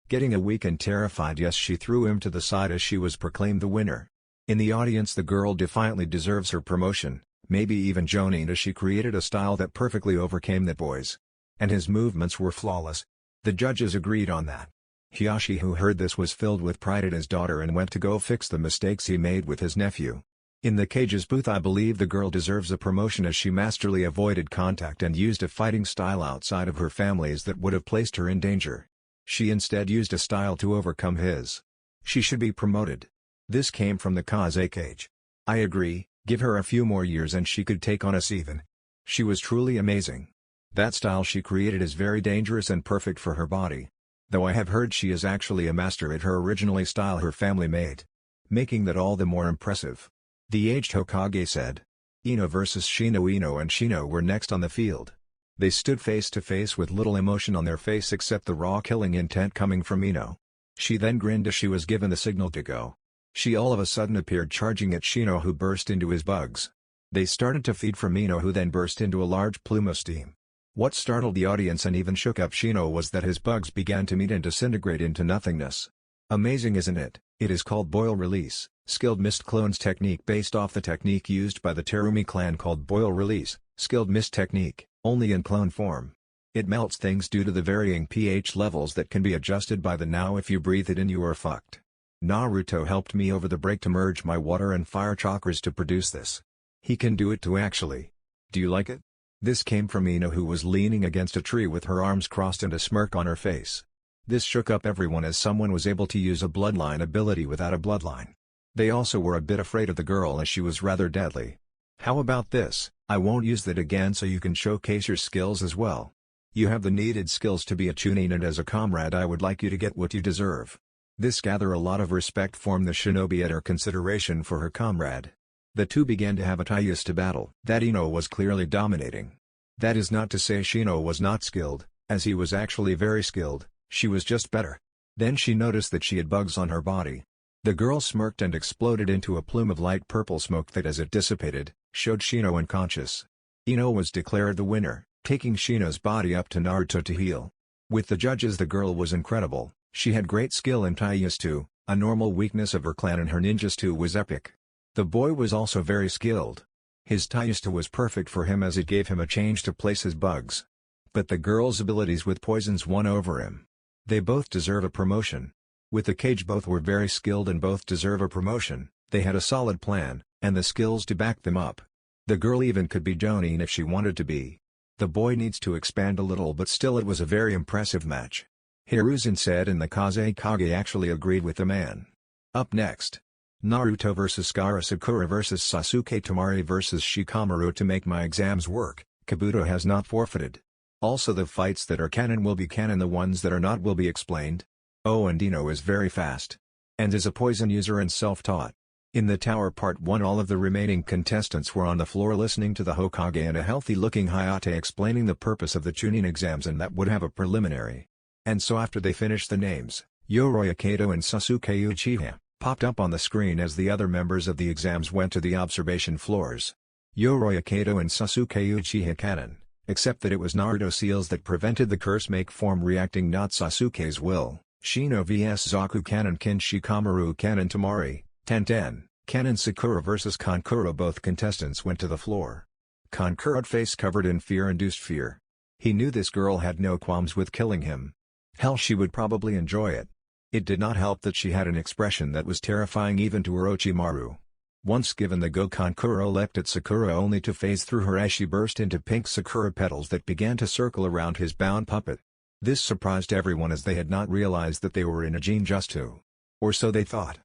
Getting a weak and terrified yes, she threw him to the side as she was proclaimed the winner. In the audience the girl defiantly deserves her promotion, maybe even jonin, as she created a style that perfectly overcame that boy's. And his movements were flawless. The judges agreed on that. Hiyashi, who heard this, was filled with pride at his daughter and went to go fix the mistakes he made with his nephew. In the cage's booth I believe the girl deserves a promotion as she masterly avoided contact and used a fighting style outside of her family's that would have placed her in danger. She instead used a style to overcome his. She should be promoted. This came from the Kaze cage. I agree, give her a few more years and she could take on us even. She was truly amazing. That style she created is very dangerous and perfect for her body. Though I have heard she is actually a master at her originally style her family made. Making that all the more impressive. The aged Hokage said. Ino versus Shino. Ino and Shino were next on the field. They stood face to face with little emotion on their face except the raw killing intent coming from Ino. She then grinned as she was given the signal to go. She all of a sudden appeared charging at Shino, who burst into his bugs. They started to feed from Ino, who then burst into a large plume of steam. What startled the audience and even shook up Shino was that his bugs began to meet and disintegrate into nothingness. Amazing, isn't it? It is called boil release, skilled mist clones technique based off the technique used by the Terumi clan called boil release, skilled mist technique, only in clone form. It melts things due to the varying pH levels that can be adjusted by the now. If you breathe it in you are fucked. Naruto helped me over the break to merge my water and fire chakras to produce this. He can do it too actually. Do you like it? This came from Ino, who was leaning against a tree with her arms crossed and a smirk on her face. This shook up everyone as someone was able to use a bloodline ability without a bloodline. They also were a bit afraid of the girl as she was rather deadly. How about this? I won't use that again so you can showcase your skills as well. You have the needed skills to be a chunin, and as a comrade I would like you to get what you deserve. This gathered a lot of respect from the shinobi at her consideration for her comrade. The two began to have a tie to battle. That Ino was clearly dominating. That is not to say Shino was not skilled, as he was actually very skilled, she was just better. Then she noticed that she had bugs on her body. The girl smirked and exploded into a plume of light purple smoke that, as it dissipated, showed Shino unconscious. Ino was declared the winner, taking Shino's body up to Naruto to heal. With the judges the girl was incredible. She had great skill in taijutsu, a normal weakness of her clan, and her ninjutsu was epic. The boy was also very skilled. His taijutsu was perfect for him as it gave him a change to place his bugs. But the girl's abilities with poisons won over him. They both deserve a promotion. With the cage both were very skilled and both deserve a promotion. They had a solid plan, and the skills to back them up. The girl even could be jonin if she wanted to be. The boy needs to expand a little, but still it was a very impressive match. Hiruzen said, and the Kazekage actually agreed with the man. Up next. Naruto vs Gaara, Sakura vs Sasuke, Temari vs Shikamaru. To make my exams work, Kabuto has not forfeited. Also the fights that are canon will be canon, the ones that are not will be explained. Oh, and Ino is very fast. And is a poison user and self-taught. In the tower part 1 all of the remaining contestants were on the floor listening to the Hokage and a healthy-looking Hayate explaining the purpose of the Chunin exams, and that would have a preliminary. And so after they finished the names, Yoroi Kato and Sasuke Uchiha popped up on the screen as the other members of the exams went to the observation floors. Yoroi Kato and Sasuke Uchiha canon, except that it was Naruto seals that prevented the curse make form reacting, not Sasuke's will. Shino vs Zaku canon, Kin Shikamaru canon, Temari, Tenten, canon, Sakura vs Kankuro. Both contestants went to the floor. Kankuro face covered in fear-induced fear. He knew this girl had no qualms with killing him. Hell, she would probably enjoy it. It did not help that she had an expression that was terrifying even to Orochimaru. Once given the go, Kankuro leapt at Sakura only to phase through her as she burst into pink sakura petals that began to circle around his bound puppet. This surprised everyone as they had not realized that they were in a Jinjutsu. Or so they thought.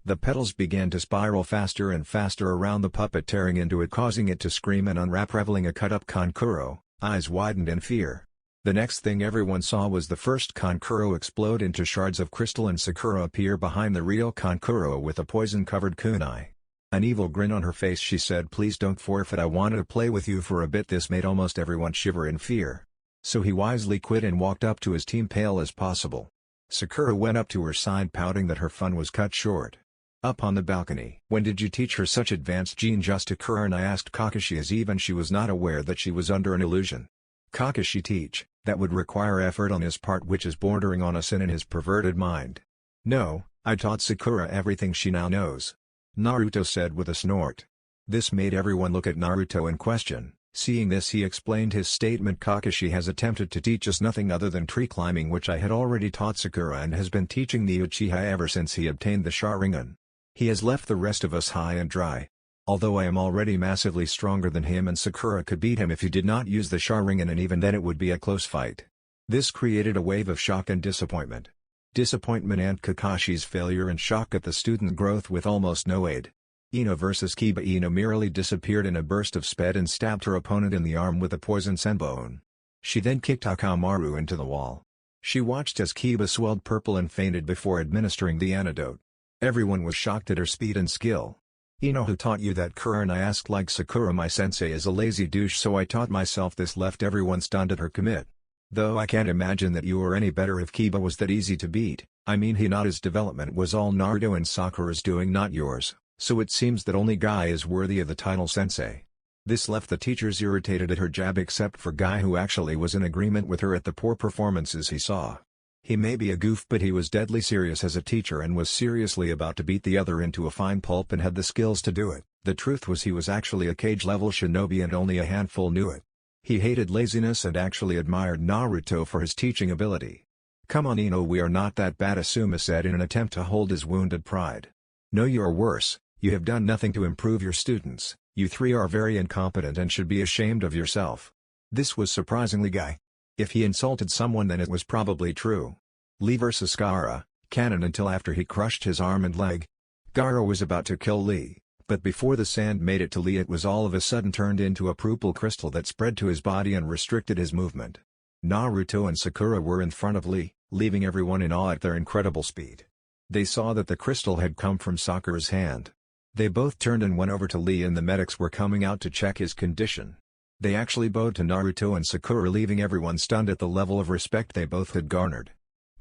The petals began to spiral faster and faster around the puppet, tearing into it, causing it to scream and unwrap, revealing a cut-up Kankuro, eyes widened in fear. The next thing everyone saw was the first Kankuro explode into shards of crystal and Sakura appear behind the real Kankuro with a poison-covered kunai. An evil grin on her face, she said, "Please don't forfeit, I wanted to play with you for a bit." This made almost everyone shiver in fear. So he wisely quit and walked up to his team, pale as possible. Sakura went up to her side, pouting that her fun was cut short. Up on the balcony. When did you teach her such advanced genjutsu, Kuren? I asked Kakashi, as even she was not aware that she was under an illusion. Kakashi teach, that would require effort on his part, which is bordering on a sin in his perverted mind. No, I taught Sakura everything she now knows. Naruto said with a snort. This made everyone look at Naruto and question. Seeing this, he explained his statement. Kakashi has attempted to teach us nothing other than tree climbing, which I had already taught Sakura, and has been teaching the Uchiha ever since he obtained the Sharingan. He has left the rest of us high and dry. Although I am already massively stronger than him, and Sakura could beat him if he did not use the Sharingan, and even then it would be a close fight. This created a wave of shock and disappointment. Disappointment and Kakashi's failure, and shock at the student growth with almost no aid. Ino vs Kiba. Ino merely disappeared in a burst of speed and stabbed her opponent in the arm with a poison senbon. She then kicked Akamaru into the wall. She watched as Kiba swelled purple and fainted before administering the antidote. Everyone was shocked at her speed and skill. Ino, who taught you that, Kuren? I asked. Like Sakura, my sensei is a lazy douche, so I taught myself. This left everyone stunned at her commit. Though I can't imagine that you were any better if Kiba was that easy to beat. I mean, Hinata's development was all Naruto and Sakura's doing, not yours, so it seems that only Guy is worthy of the title sensei. This left the teachers irritated at her jab, except for Guy, who actually was in agreement with her at the poor performances he saw. He may be a goof, but he was deadly serious as a teacher and was seriously about to beat the other into a fine pulp and had the skills to do it. The truth was, he was actually a cage-level shinobi and only a handful knew it. He hated laziness and actually admired Naruto for his teaching ability. Come on, Ino, we are not that bad, Asuma said in an attempt to hold his wounded pride. No, you're worse. You have done nothing to improve your students. You three are very incompetent and should be ashamed of yourself. This was surprisingly Guy. If he insulted someone, then it was probably true. Lee vs Gaara, canon until after he crushed his arm and leg. Gaara was about to kill Lee, but before the sand made it to Lee, it was all of a sudden turned into a purple crystal that spread to his body and restricted his movement. Naruto and Sakura were in front of Lee, leaving everyone in awe at their incredible speed. They saw that the crystal had come from Sakura's hand. They both turned and went over to Lee, and the medics were coming out to check his condition. They actually bowed to Naruto and Sakura, leaving everyone stunned at the level of respect they both had garnered.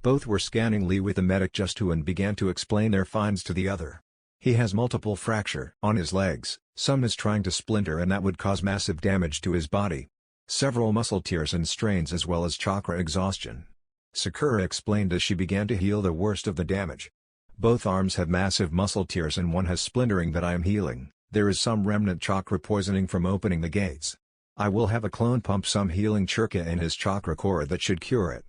Both were scanning Lee with the medic just who and began to explain their finds to the other. He has multiple fracture on his legs, some is trying to splinter, and that would cause massive damage to his body. Several muscle tears and strains, as well as chakra exhaustion. Sakura explained as she began to heal the worst of the damage. Both arms have massive muscle tears and one has splintering that I am healing. There is some remnant chakra poisoning from opening the gates. I will have a clone pump some healing chakra in his chakra core that should cure it.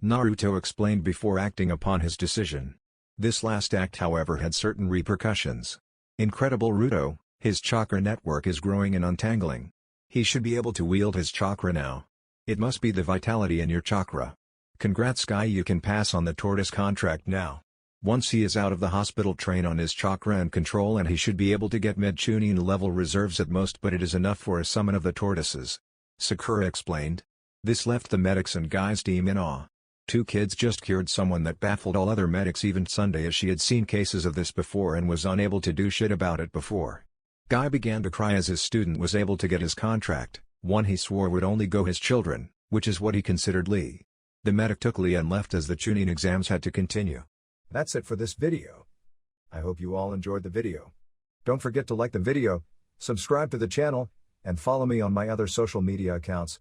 Naruto explained before acting upon his decision. This last act, however, had certain repercussions. Incredible Ruto, his chakra network is growing and untangling. He should be able to wield his chakra now. It must be the vitality in your chakra. Congrats Guy, you can pass on the tortoise contract now. Once he is out of the hospital, train on his chakra and control, and he should be able to get mid-chunin level reserves at most, but it is enough for a summon of the tortoises. Sakura explained. This left the medics and Guy's team in awe. Two kids just cured someone that baffled all other medics, even Sunday, as she had seen cases of this before and was unable to do shit about it before. Guy began to cry as his student was able to get his contract, one he swore would only go his children, which is what he considered Lee. The medic took Lee and left as the chunin exams had to continue. That's it for this video. I hope you all enjoyed the video. Don't forget to like the video, subscribe to the channel, and follow me on my other social media accounts.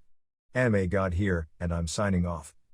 Anime God here, and I'm signing off.